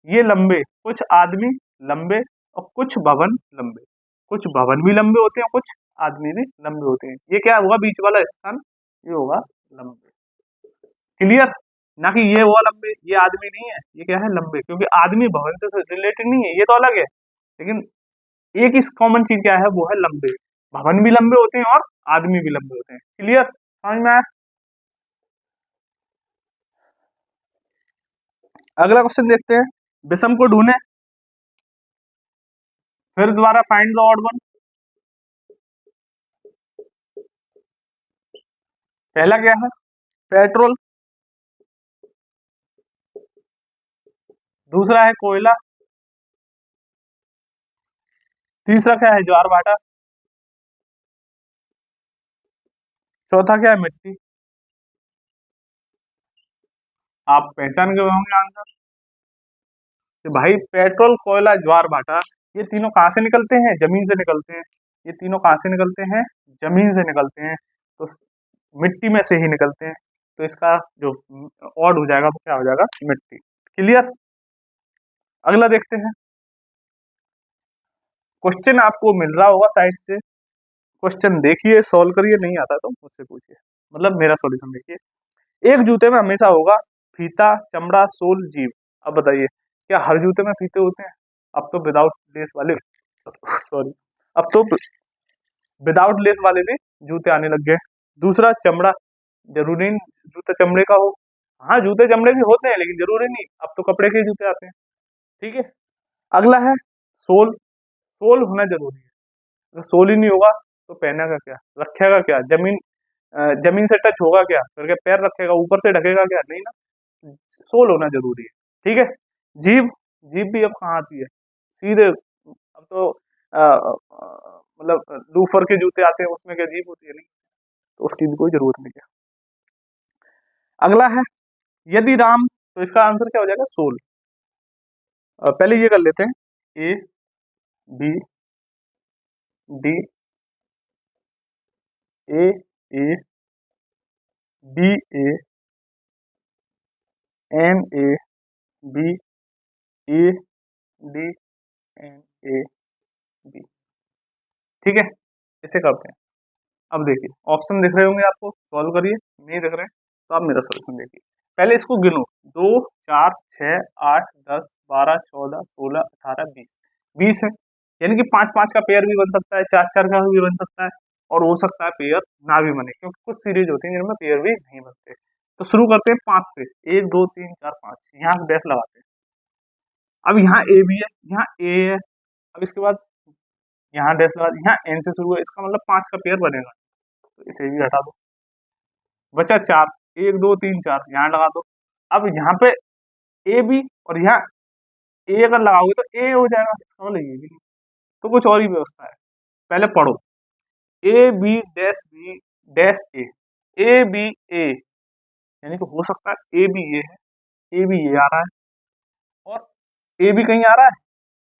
ये लंबे, कुछ आदमी लंबे और कुछ भवन लंबे। कुछ भवन भी लंबे होते हैं, कुछ आदमी भी लंबे होते हैं। ये क्या हुआ? बीच वाला स्थान, ये होगा लंबे। क्लियर? ना कि ये हुआ लंबे, ये आदमी नहीं है, ये क्या है? लंबे, क्योंकि आदमी भवन से रिलेटेड नहीं है, ये तो अलग है। लेकिन एक इस कॉमन चीज क्या है? वो है लंबे। भवन भी लंबे होते हैं और आदमी भी लंबे होते हैं। क्लियर? समझ में आया? अगला क्वेश्चन देखते हैं, विषम को ढूंढे, फिर दोबारा फाइंड द ऑड वन। पहला क्या है? पेट्रोल, दूसरा है कोयला, तीसरा क्या है? ज्वार भाटा, चौथा क्या है? मिट्टी। आप पहचान गए होंगे आंसर कि भाई पेट्रोल, कोयला, ज्वार भाटा, ये तीनों कहाँ से निकलते हैं? जमीन से निकलते हैं। ये तीनों कहाँ से निकलते हैं? जमीन से निकलते हैं। तो मिट्टी में से ही निकलते हैं। तो इसका जो ऑड हो जाएगा वो क्या हो जाएगा? मिट्टी। क्लियर? अगला देखते हैं, क्वेश्चन आपको मिल रहा होगा साइड से, क्वेश्चन देखिए, सॉल्व करिए, नहीं आता तो मुझसे पूछिए, मतलब मेरा सॉल्यूशन देखिए। एक जूते में हमेशा होगा फीता, चमड़ा, सोल, जीभ। अब बताइए, क्या हर जूते में फीते होते हैं? अब तो विदाउट लेस वाले, सॉरी, अब तो विदाउट लेस वाले भी जूते आने लग गए। दूसरा, चमड़ा, जरूरी नहीं जूता चमड़े का हो। हाँ, जूते चमड़े भी होते हैं, लेकिन जरूरी नहीं, अब तो कपड़े के जूते आते हैं। ठीक है। अगला है सोल, सोल होना जरूरी है। अगर सोल ही नहीं होगा तो पहनेगा क्या, रखेगा क्या, जमीन से टच होगा क्या, फिर क्या पैर रखेगा, ऊपर से ढकेगा क्या, नहीं ना, सोल होना जरूरी है। ठीक है। जीभ, जीभ भी अब कहाँ आती है, सीधे अब तो मतलब लूफर के जूते आते हैं, उसमें क्या जीभ होती है, नहीं, तो उसकी भी कोई जरूरत नहीं है। अगला है यदि राम, तो इसका आंसर क्या हो जाएगा, सोल। पहले ये कर लेते हैं, A B D, A A B A N A B A D N A B. ठीक है, इसे करते हैं। अब देखिए ऑप्शन दिख रहे होंगे आपको, सॉल्व करिए, नहीं दिख रहे तो आप मेरा सॉल्यूशन देखिए। पहले इसको गिनो, 2 4 6 8 10 12 14 16 18 20, 20 है, यानी कि 5 5 का पेयर भी बन सकता है, 4 4 का भी बन सकता है, और हो सकता है पेयर ना भी बने, क्योंकि कुछ सीरीज होती है जिनमें पेयर भी नहीं बनते। तो शुरू करते हैं 5 से, 1 2 3 4 5, यहाँ से डैश लगाते हैं। अब यहाँ ए भी है, यहाँ ए है, अब इसके बाद यहाँ डैश लगा, यहाँ एन से शुरू है, इसका मतलब 5 का पेयर बनेगा, तो इसे भी हटा दो, बचा 4, 1 2 3 4, यहाँ लगा दो। अब यहाँ पे ए बी और यहाँ ए अगर लगाओगे तो ए हो जाएगा, इसका मतलब ये भी नहीं। तो कुछ और ही व्यवस्था है, पहले पढ़ो, बी डैश ए बी ए, यानी कि हो सकता है ए बी ए है, ए बी ए आ रहा है, और ए बी कहीं आ रहा है,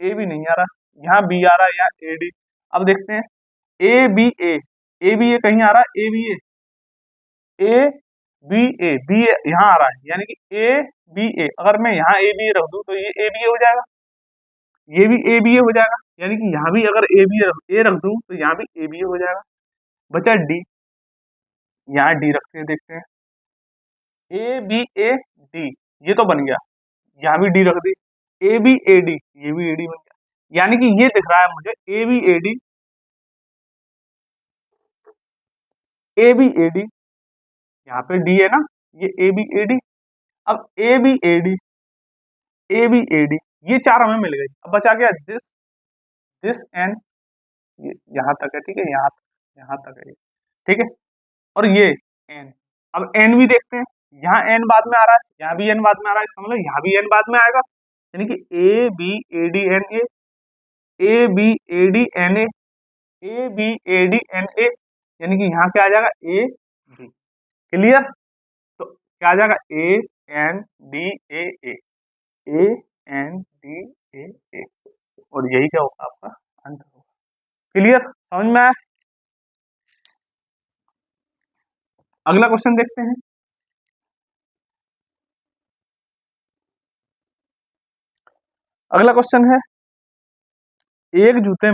ए बी नहीं आ रहा, यहाँ बी आ रहा है, यहाँ ए डी। अब देखते हैं ए बी ए कहीं आ रहा है, ए बी ए यहाँ आ रहा है, यानी कि ए बी ए, अगर मैं यहाँ ए बी ए रख दूं तो ये ए बी ए हो जाएगा, ये भी ए बी ए हो जाएगा, यानी कि यहाँ भी अगर ए रख दूं तो यहाँ भी ए बी ए हो जाएगा। बचा डी, यहाँ डी रखते हैं, देखते हैं ए बी ए डी, ये तो बन गया, यहाँ भी डी रख दी, ए बी ए डी, ये भी ए डी बन गया, यानी कि ये दिख रहा है मुझे A B A D, A B A D, यहाँ पे डी है ना, ये ए बी ए डी। अब A B A D, A B A D, ये 4 हमें मिल गई। अब बचा गया दिस दिस एन, यहाँ तक है, ठीक है, यहाँ तक है, ठीक है, और ये एन। अब एन भी देखते हैं, यहाँ एन बाद में आ रहा है, यहाँ भी एन बाद में आ रहा है, इसका मतलब यहाँ भी एन बाद में आएगा, यानी कि A B A D N A B A D N A B A D N A, यानी कि यहाँ क्या आ जाएगा, ए बी। क्लियर, तो क्या आ जाएगा, A N D A A N D A, और यही क्या होगा आपका आंसर होगा। क्लियर, समझ में आया। अगला क्वेश्चन देखते हैं। अगला क्वेश्चन है, एक जूते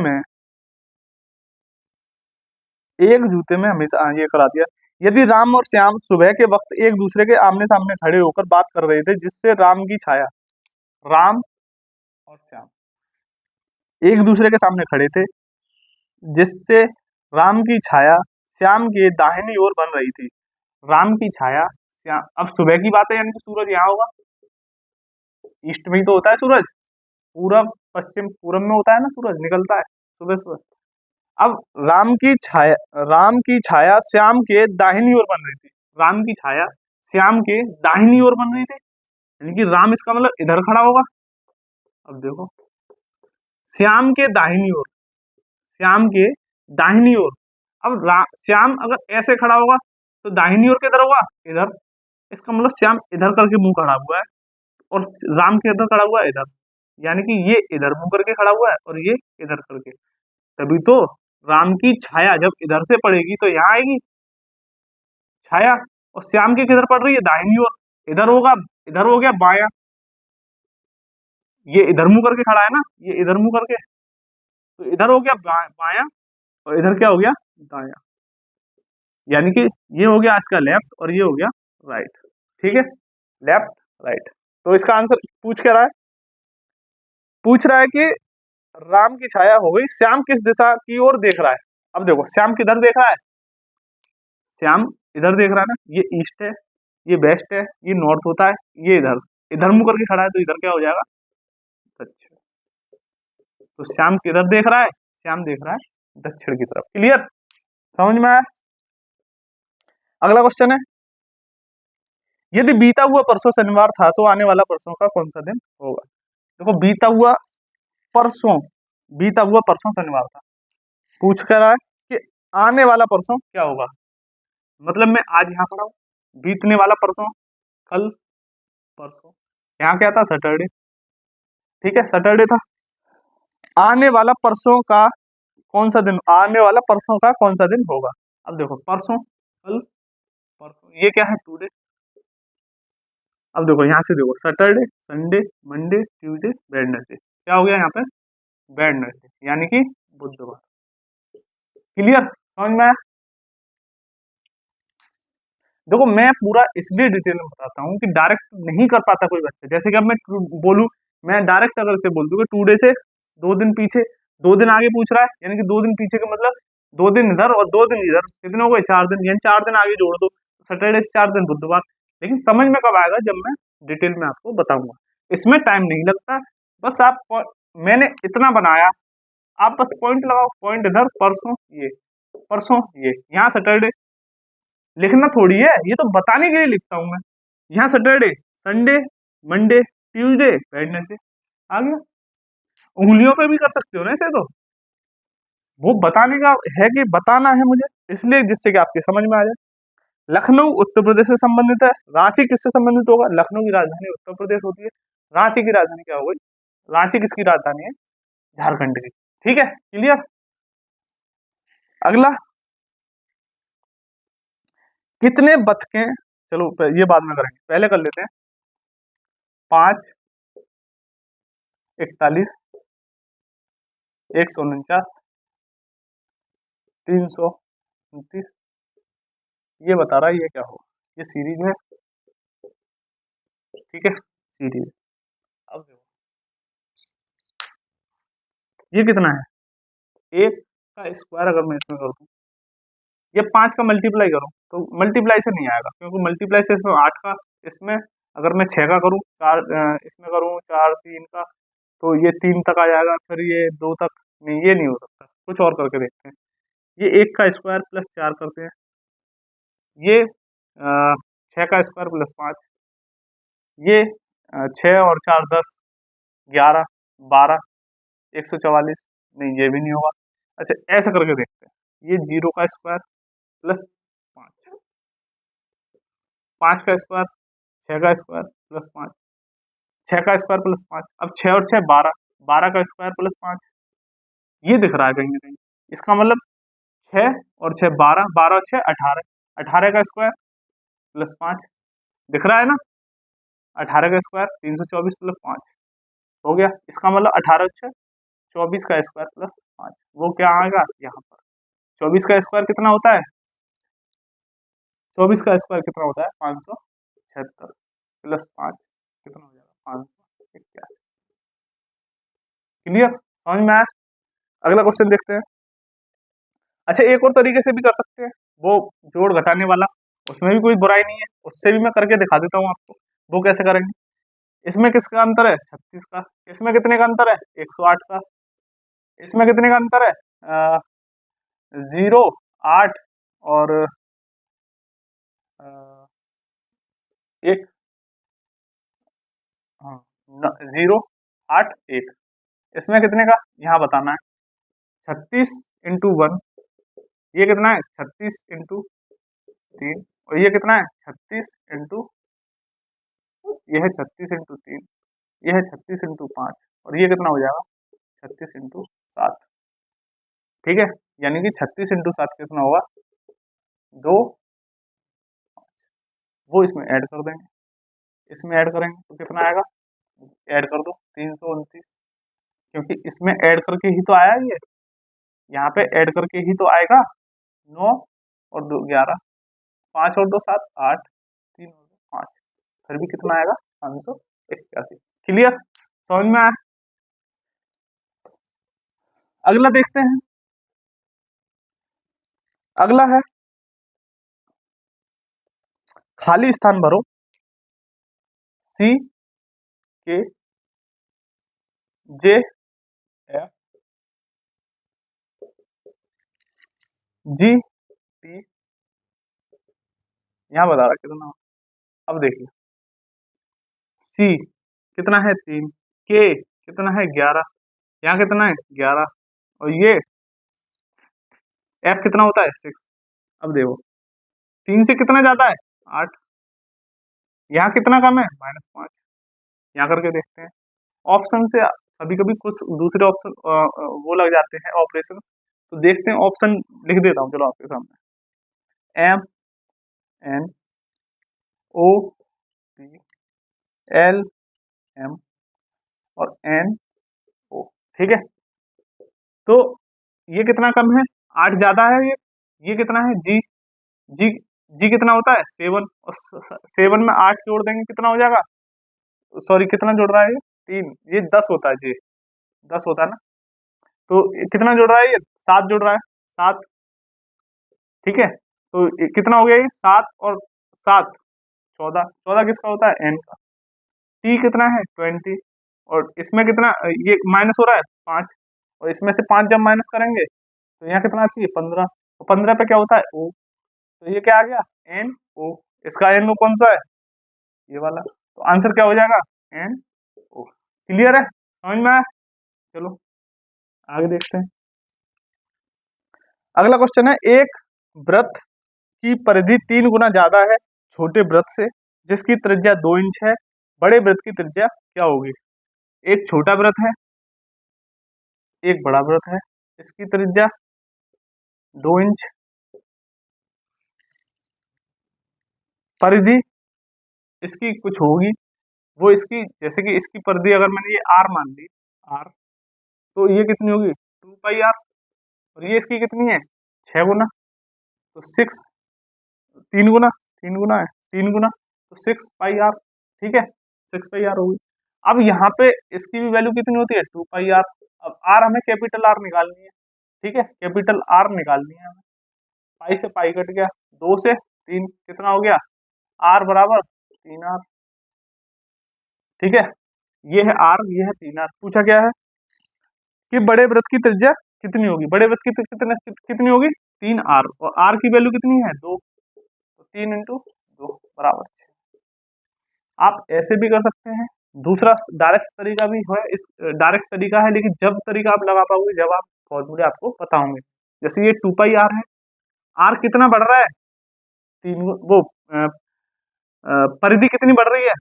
में हमेशा, ये करा दिया, यदि राम और श्याम सुबह के वक्त एक दूसरे के आमने सामने खड़े होकर बात कर रहे थे, जिससे राम की छाया, राम और श्याम एक दूसरे के सामने खड़े थे, जिससे राम की छाया श्याम के दाहिनी ओर बन रही थी, राम की छाया श्याम, अब सुबह की बात है, यानी कि सूरज यहाँ होगा, ईस्ट में ही तो होता है सूरज, पूरब पश्चिम पूरब में होता है ना सूरज, निकलता है सुबह सुबह। अब राम की छाया श्याम के दाहिनी ओर बन रही थी, राम की छाया श्याम के दाहिनी ओर बन रही थी, यानी कि राम इसका मतलब इधर खड़ा होगा। अब देखो श्याम के दाहिनी ओर, श्याम के दाहिनी ओर, अब श्याम अगर ऐसे खड़ा होगा तो दाहिनी ओर किधर होगा, इधर, इसका मतलब श्याम इधर करके मुंह खड़ा हुआ है, और राम के इधर खड़ा हुआ है इधर, यानी कि ये इधर मुंह करके खड़ा हुआ है और ये इधर करके, तभी तो राम की छाया जब इधर से पड़ेगी तो यहाँ आएगी छाया, और श्याम के किधर पड़ रही है, दाहिनी ओर, इधर होगा, इधर हो गया बाया, ये इधर मुंह करके खड़ा है ना, ये इधर मुंह करके, तो इधर हो गया बाया, और इधर क्या हो गया, दाया, यानी कि ये हो गया इसका लेफ्ट और ये हो गया राइट। ठीक है, लेफ्ट राइट। तो इसका आंसर पूछ क्या रहा है, पूछ रहा है कि राम की छाया हो गई, श्याम किस दिशा की ओर देख रहा है। अब देखो श्याम किधर देख रहा है, श्याम इधर देख रहा है ना, ये ईस्ट है, ये वेस्ट है, ये नॉर्थ होता है, ये इधर इधर मुंह करके खड़ा है, तो इधर क्या हो जाएगा, दक्षिण। तो श्याम किधर देख रहा है, श्याम देख रहा है दक्षिण की तरफ। क्लियर। समझ में आया? अगला क्वेश्चन है, यदि बीता हुआ परसों शनिवार था तो आने वाला परसों का कौन सा दिन होगा? देखो परसों बीता हुआ परसों शनिवार था, पूछ कर रहा है कि आने वाला परसों क्या होगा। मतलब मैं आज यहाँ पर हूँ, बीतने वाला परसों कल, परसों यहाँ क्या था, सैटरडे। ठीक है, सैटरडे था। आने वाला परसों का कौन सा दिन, आने वाला परसों का कौन सा दिन होगा? अब देखो, परसों कल, परसों ये क्या है, टुडे। अब देखो यहाँ से देखो, Saturday, Sunday, Monday, Tuesday, Wednesday, क्या हो गया यहाँ पे, वेडनेसडे, यानी कि बुधवार। क्लियर, समझ में आया? देखो मैं पूरा इसलिए डिटेल में बताता हूँ कि डायरेक्ट नहीं कर पाता कोई बच्चा। जैसे कि अब मैं बोलूँ, मैं डायरेक्ट अगर से बोल दूँ कि टुडे से 2 दिन पीछे, 2 दिन आगे पूछ रहा है, यानी कि 2 दिन पीछे का मतलब 2 दिन इधर और 2 दिन इधर, कितने हो गए, 4 दिन, यानी 4 दिन आगे जोड़ दो, सैटरडे से 4 दिन बुधवार। लेकिन समझ में कब आएगा, जब मैं डिटेल में आपको बताऊंगा। इसमें टाइम नहीं लगता, बस आप मैंने इतना बनाया, आप बस पॉइंट लगाओ, पॉइंट इधर, परसों ये यहाँ सैटरडे, लिखना थोड़ी है, ये तो बताने के लिए लिखता हूं मैं। यहाँ Saturday, Sunday, Monday, Tuesday, Wednesday, आ गया। उंगलियों पे भी कर सकते हो ना ऐसे, तो वो बताने का है कि बताना है मुझे, इसलिए जिससे कि आपके समझ में आ जाए। लखनऊ उत्तर प्रदेश से संबंधित है, रांची किससे संबंधित होगा? लखनऊ की राजधानी उत्तर प्रदेश होती है, रांची की राजधानी क्या हो गई, रांची किसकी राजधानी है, झारखंड की। ठीक है, क्लियर। अगला, कितने बतखें, चलो ये बाद में करेंगे, पहले कर लेते हैं। 5, 41, 149, 329, ये बता रहा है ये क्या होगा, ये सीरीज है। ठीक है, सीरीज। अब देखो ये कितना है, 1 का स्क्वायर अगर मैं इसमें कर दूं, ये 5 का मल्टीप्लाई करूं, तो मल्टीप्लाई से नहीं आएगा, क्योंकि मल्टीप्लाई से इसमें 8 का, इसमें अगर मैं 6 का करूं, 4 इसमें करूं 4, 3 का, तो ये 3 तक आ जाएगा, फिर ये 2 तक, नहीं ये नहीं हो सकता, कुछ और करके देखते हैं। ये 1 का स्क्वायर प्लस 4 करते हैं, ये 6 का स्क्वायर प्लस 5, ये 6 और 4 10, 11, 12, 144, नहीं ये भी नहीं होगा। अच्छा ऐसा करके देखते हैं, ये 0 का स्क्वायर प्लस 5, 5 का स्क्वायर, 6 का स्क्वायर प्लस 5, 6 का स्क्वायर प्लस 5, अब 6 और 6 12, 12 का स्क्वायर प्लस 5, ये दिख रहा है कहीं ना कहीं। इसका मतलब 6 और 6 12, 12 और 6 18, 18 का स्क्वायर प्लस 5, दिख रहा है ना, 18 का स्क्वायर 324 प्लस 5 हो गया। इसका मतलब 18 और 6 24 का स्क्वायर प्लस 5, वो क्या आएगा यहाँ पर, 24 का स्क्वायर कितना होता है, 24 का स्क्वायर कितना होता है, 576 प्लस 5 कितना हो जाएगा, 581। क्लियर, समझ में आया? अगला क्वेश्चन देखते हैं। अच्छा एक और तरीके से भी कर सकते हैं, वो जोड़ घटाने वाला, उसमें भी कोई बुराई नहीं है, उससे भी मैं करके दिखा देता हूँ आपको। वो कैसे करेंगे, इसमें किसका अंतर है, 36 का, इसमें कितने का अंतर है, 108 का, इसमें कितने का अंतर है, 0, 8 और 1, हाँ 0, 8, 1, इसमें कितने का यहाँ बताना है, 36 × 1, ये कितना है, 36 × 3, और ये कितना है, 36 ये है 36 × 3, ये है 36 × 5, और ये कितना हो जाएगा, 36 × 7। ठीक है, यानी कि 36 × 7 कितना होगा, 2, वो इसमें ऐड कर देंगे, इसमें ऐड करेंगे तो कितना आएगा, ऐड कर दो 329, क्योंकि इसमें ऐड करके ही तो आया ये, यहाँ पे ऐड करके ही तो आएगा। 9 और 2 11, 5 और 2 7 8, 3 और 2 5, फिर भी कितना आएगा, 581। क्लियर, समझ में आया? अगला देखते हैं। अगला है, खाली स्थान भरो, सी के जे एफ जी टी, यहाँ बता रहा कितना। अब देखिए सी कितना है 3, के कितना है 11, यहाँ कितना है 11, और ये एफ कितना होता है 6। अब देखो 3 से कितना ज्यादा है 8, यहाँ कितना कम है -5, यहाँ करके देखते हैं। ऑप्शन से कभी कभी कुछ दूसरे ऑप्शन वो लग जाते हैं ऑपरेशन, तो देखते हैं ऑप्शन लिख देता हूँ चलो आपके सामने। M N O T L M और एन ओ, ठीक है। तो ये कितना कम है 8 ज्यादा है, ये कितना है जी, जी जी कितना होता है 7, और 7 में 8 जोड़ देंगे कितना हो जाएगा, सॉरी कितना जोड़ रहा है ये 3, ये 10 होता है जी, 10 होता है ना। तो कितना जोड़ रहा है ये 7 जोड़ रहा है 7, ठीक है। तो कितना हो गया ये 7 और 7 14, 14 किसका होता है एन का। टी कितना है 20, और इसमें कितना ये माइनस हो रहा है 5, और इसमें से 5 जब माइनस करेंगे तो यहाँ कितना चाहिए 15, तो 15 पे क्या होता है ओ, तो ये क्या आ गया एन ओ, इसका एन ओ कौन सा है ये वाला, तो आंसर क्या हो जाएगा एन ओ। क्लियर है, समझ में आया। चलो आगे देखते हैं। अगला क्वेश्चन है, एक वृत्त की परिधि 3 गुना ज्यादा है छोटे वृत्त से जिसकी त्रिज्या 2 इंच है, बड़े वृत्त की त्रिज्या क्या होगी। एक छोटा वृत्त है, एक बड़ा वृत्त है, इसकी त्रिज्या 2 इंच, परिधि इसकी कुछ होगी, वो इसकी जैसे कि इसकी परिधि अगर मैंने ये आर मान ली आर, तो ये कितनी होगी 2 पाई आर, और ये इसकी कितनी है 6 गुना, तो 6, 3 गुना, 3 गुना है 3 गुना, तो 6 पाई आर, ठीक है 6 पाई आर होगी। अब यहाँ पे इसकी भी वैल्यू कितनी होती है 2 पाई आर। अब आर हमें कैपिटल आर निकालनी है, ठीक है कैपिटल आर निकालनी है हमें। पाई से पाई कट गया, 2 से 3 कितना हो गया आर बराबर 3 आर, ठीक है। ये है आर, ये है 3 आर। पूछा क्या है कि बड़े वृत्त की त्रिज्या कितनी होगी, बड़े वृत्त की कितनी होगी 3 आर, और आर की वैल्यू कितनी है 2, तो 3 इंटू 2 बराबर 6। आप ऐसे भी कर सकते हैं, दूसरा डायरेक्ट तरीका भी है, इस डायरेक्ट तरीका है, लेकिन जब तरीका आप लगा पाओगे जब आप फॉर्मूले आपको पता होंगे। जैसे ये 2 पाई आर है, आर कितना बढ़ रहा है 3, वो परिधि कितनी बढ़ रही है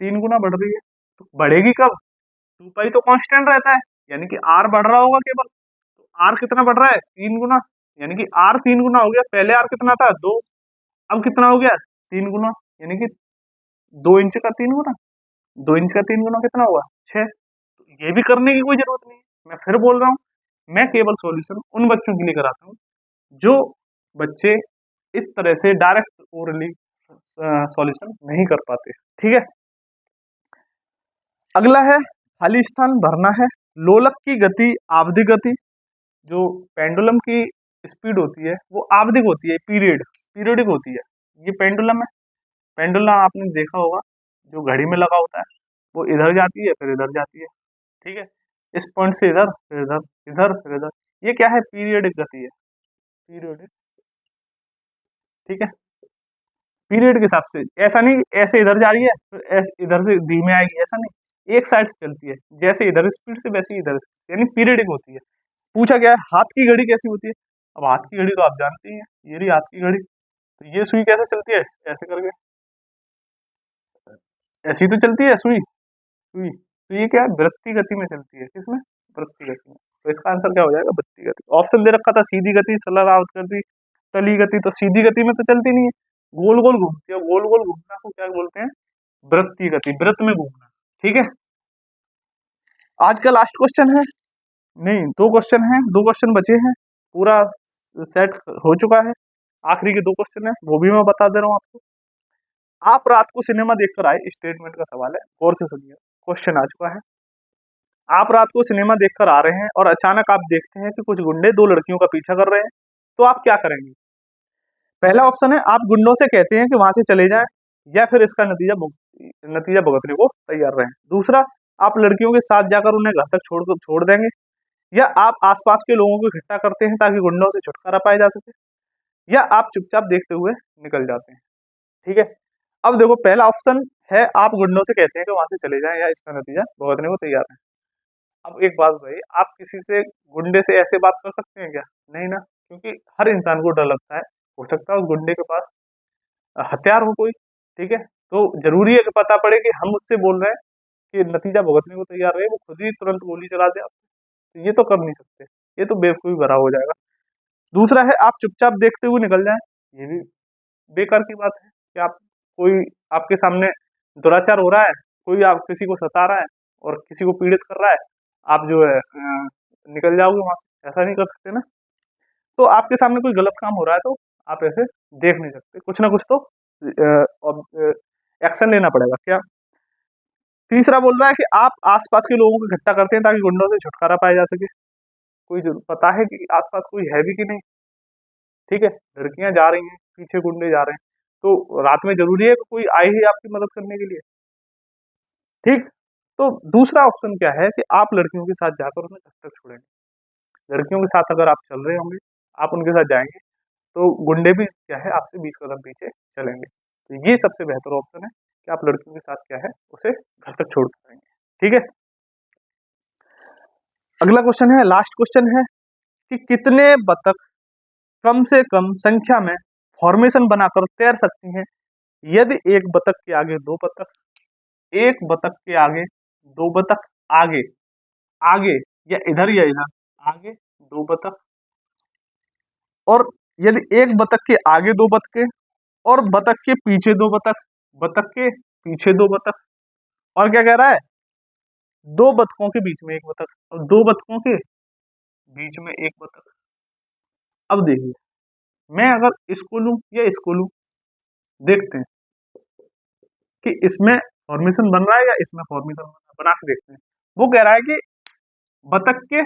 3 गुना बढ़ रही है, तो बढ़ेगी कब 2 पाई तो कांस्टेंट रहता है, यानी कि आर बढ़ रहा होगा केवल, तो आर कितना बढ़ रहा है 3 गुना, यानी कि आर 3 गुना हो गया। पहले आर कितना था 2, अब कितना हो गया 3 गुना, यानी कि 2 इंच का 3 गुना, 2 इंच का 3 गुना कितना हुआ 6। तो ये भी करने की कोई जरूरत नहीं है, मैं फिर बोल रहा हूँ, मैं केवल सॉल्यूशन उन बच्चों के लिए कराता हूँ जो बच्चे इस तरह से डायरेक्ट ओरली सॉल्यूशन नहीं कर पाते, ठीक है। अगला है खाली स्थान भरना है। लोलक की गति आवधिक गति, जो पेंडुलम की स्पीड होती है वो आवधिक होती है, पीरियडिक होती है। ये पेंडुलम है, पेंडुलम आपने देखा होगा जो घड़ी में लगा होता है, वो इधर जाती है फिर इधर जाती है, ठीक है। इस पॉइंट से इधर फिर इधर, इधर फिर इधर, ये क्या है पीरियडिक गति है, पीरियडिक, ठीक है। पीरियड के हिसाब से, ऐसा नहीं ऐसे इधर जा रही है फिर ऐसे इधर से धीमे आएगी, ऐसा नहीं, एक साइड से चलती है, जैसे इधर स्पीड से वैसे ही इधर, यानी पीरियडिक होती है। पूछा गया है हाथ की घड़ी कैसी होती है। अब हाथ की घड़ी तो आप जानते ही हैं, ये रही हाथ की घड़ी, तो ये सुई कैसे चलती है ऐसे करके, ऐसी तो चलती है सुई, सुई तो ये क्या है वृत्ति गति में चलती है, किसमें वृत्ति गति में, तो इसका आंसर क्या हो जाएगा वृत्ति गति। ऑप्शन दे रखा था सीधी गति, सरलावत गति, तली गति, तो सीधी गति में तो चलती नहीं है, गोल गोल घूमती है, गोल गोल घूमना को क्या बोलते हैं वृत्तीय गति, वृत्त में घूमना, ठीक है। आज का लास्ट क्वेश्चन है, नहीं 2 क्वेश्चन है, 2 क्वेश्चन बचे हैं, पूरा सेट हो चुका है, आखिरी के 2 क्वेश्चन है वो भी मैं बता दे रहा हूँ आपको। आप रात को सिनेमा देखकर आए, स्टेटमेंट का सवाल है, गौर से सुनिए, क्वेश्चन आ चुका है। आप रात को सिनेमा देखकर आ रहे हैं और अचानक आप देखते हैं कि कुछ गुंडे 2 लड़कियों का पीछा कर रहे हैं, तो आप क्या करेंगे। पहला ऑप्शन है आप गुंडों से कहते हैं कि वहां से चले जाएं, या फिर इसका नतीजा भुगतने को तैयार रहें। दूसरा, आप लड़कियों के साथ जाकर उन्हें घर तक छोड़ देंगे, या आप आसपास के लोगों को इकट्ठा करते हैं ताकि गुंडों से छुटकारा पाया जा सके। या आप चुपचाप देखते हुए निकल जाते हैं। ठीक है, अब देखो पहला ऑप्शन है आप गुंडों से कहते हैं कि वहां से चले जाएं या इसका नतीजा भुगतने को तैयार है। अब एक बात भाई, आप किसी से गुंडे से ऐसे बात कर सकते हैं क्या? नहीं ना, क्योंकि हर इंसान को डर लगता है, हो सकता है उस गुंडे के पास हथियार हो कोई। ठीक है, तो जरूरी है कि पता पड़े कि हम उससे बोल रहे हैं कि नतीजा भुगतने को तैयार रहे, वो खुद ही तुरंत गोली चला दे आप, तो ये तो कर नहीं सकते, ये तो बेवकूफी भरा हो जाएगा। दूसरा है आप चुपचाप देखते हुए निकल जाएं, ये भी बेकार की बात है कि आप कोई आपके सामने दुराचार हो रहा है, कोई आप किसी को सता रहा है और किसी को पीड़ित कर रहा है, आप जो है निकल जाओगे वहां से, ऐसा नहीं कर सकते ना। तो आपके सामने कोई गलत काम हो रहा है तो आप ऐसे देख नहीं सकते, कुछ ना कुछ तो एक्शन लेना पड़ेगा क्या। तीसरा बोल रहा है कि आप आसपास के लोगों को इकट्ठा करते हैं ताकि गुंडों से छुटकारा पाया जा सके। कोई पता है कि आसपास कोई है भी कि नहीं। ठीक है, लड़कियां जा रही हैं, पीछे गुंडे जा रहे हैं, तो रात में जरूरी है कि कोई आए ही आपकी मदद करने के लिए। ठीक, तो दूसरा ऑप्शन क्या है कि आप लड़कियों के साथ जाकर उन्हें दस्तक छोड़ेंगे। लड़कियों के साथ अगर आप चल रहे होंगे, आप उनके साथ जाएंगे, तो गुंडे भी क्या है आपसे 20 कदम पीछे चलेंगे। तो ये सबसे बेहतर ऑप्शन है कि आप लड़कियों के साथ क्या है उसे घर तक छोड़ करेंगे। ठीक है, अगला क्वेश्चन है, लास्ट क्वेश्चन है कि कितने बतख कम से कम संख्या में फॉर्मेशन बनाकर तैर सकती हैं यदि एक बतख के आगे दो बतख, एक बतख के आगे दो बतख, आगे आगे या इधर आगे दो बतख, और यदि एक बतख के आगे दो बतखें और बतख के पीछे दो बतख, बतख के पीछे दो बतख, और क्या कह रहा है, दो बतखों के बीच में एक बतख और दो बतखों के बीच में एक बतख। अब देखिए, मैं अगर इसको लूं या इसको लूं, देखते हैं कि इसमें फॉर्मेशन बन रहा है या इसमें फॉर्मेशन बन रहा है, बना के देखते हैं। वो कह रहा है कि बतख के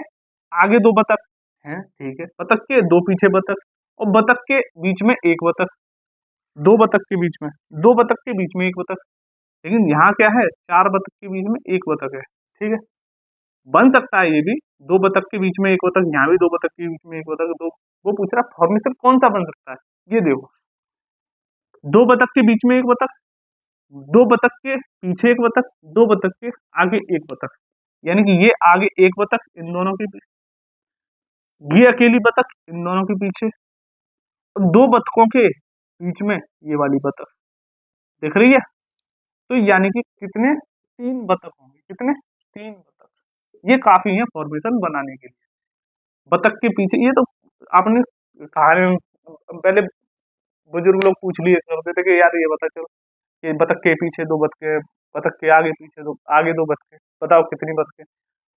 आगे दो बतख हैं, ठीक है, बतख के दो पीछे बतख और बतख के बीच में एक बतख, दो बतख के बीच में, दो बतख के बीच में एक बतख। लेकिन यहाँ क्या है, चार बतख के बीच में एक बतख है। ठीक है, बन सकता है ये भी, दो बतख के बीच में एक बतख, यहाँ भी दो बतख के बीच में एक बतख, दो। वो पूछ रहा फॉर्मेशन कौन सा बन सकता है, ये देखो, दो बतख के बीच में एक बतख, दो बतख के पीछे एक बतख, दो बतख के आगे एक बतख, यानी कि ये आगे एक बतख इन दोनों के पीछे, ये अकेली बतख इन दोनों के पीछे, और दो बतखों के बीच में ये वाली बतख, देख रही है। तो यानी कि कितने, तीन बतख होंगे, कितने, तीन बतख। ये काफी है फॉर्मेशन बनाने के लिए। बतख के पीछे, ये तो आपने कहानी पहले बुजुर्ग लोग पूछ लिए करते थे कि यार ये बता चलो, ये बतख के पीछे दो बतखे, बतख के आगे पीछे दो, आगे दो बतखे, बताओ कितनी बतखें।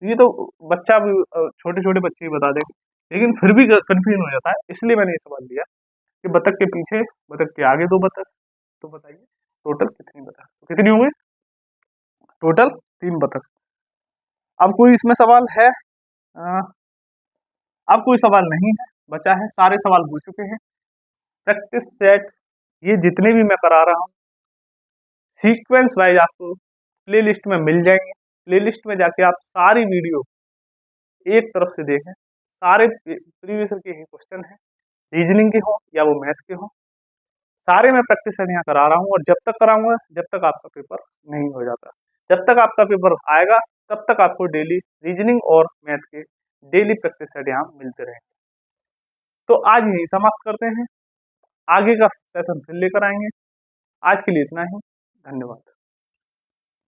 ये तो बच्चा भी, छोटे छोटे बच्चे ही बता देंगे, लेकिन फिर भी कंफ्यूजन हो जाता है, इसलिए मैंने ये सवाल दिया कि बतख के पीछे, बतख के आगे दो बतख, तो बताइए टोटल कितनी बतख, तो कितनी होंगी, टोटल तीन बतख। अब कोई इसमें सवाल है? अ, अब कोई सवाल नहीं है बचा है, सारे सवाल हो चुके हैं। प्रैक्टिस सेट ये जितने भी मैं करा रहा हूँ सीक्वेंस वाइज आपको प्ले लिस्ट में मिल जाएंगे। प्ले लिस्ट में जाके आप सारी वीडियो एक तरफ से देखें, सारे प्रीवियस के ही क्वेश्चन हैं, रीजनिंग के हो या वो मैथ के हो, सारे मैं प्रैक्टिस सेट यहाँ करा रहा हूँ, और जब तक कराऊंगा जब तक आपका पेपर नहीं हो जाता। जब तक आपका पेपर आएगा तब तक आपको डेली रीजनिंग और मैथ के डेली प्रैक्टिस सेट यहाँ मिलते रहेंगे। तो आज यही समाप्त करते हैं, आगे का सेशन फिर लेकर आएंगे। आज के लिए इतना ही, धन्यवाद।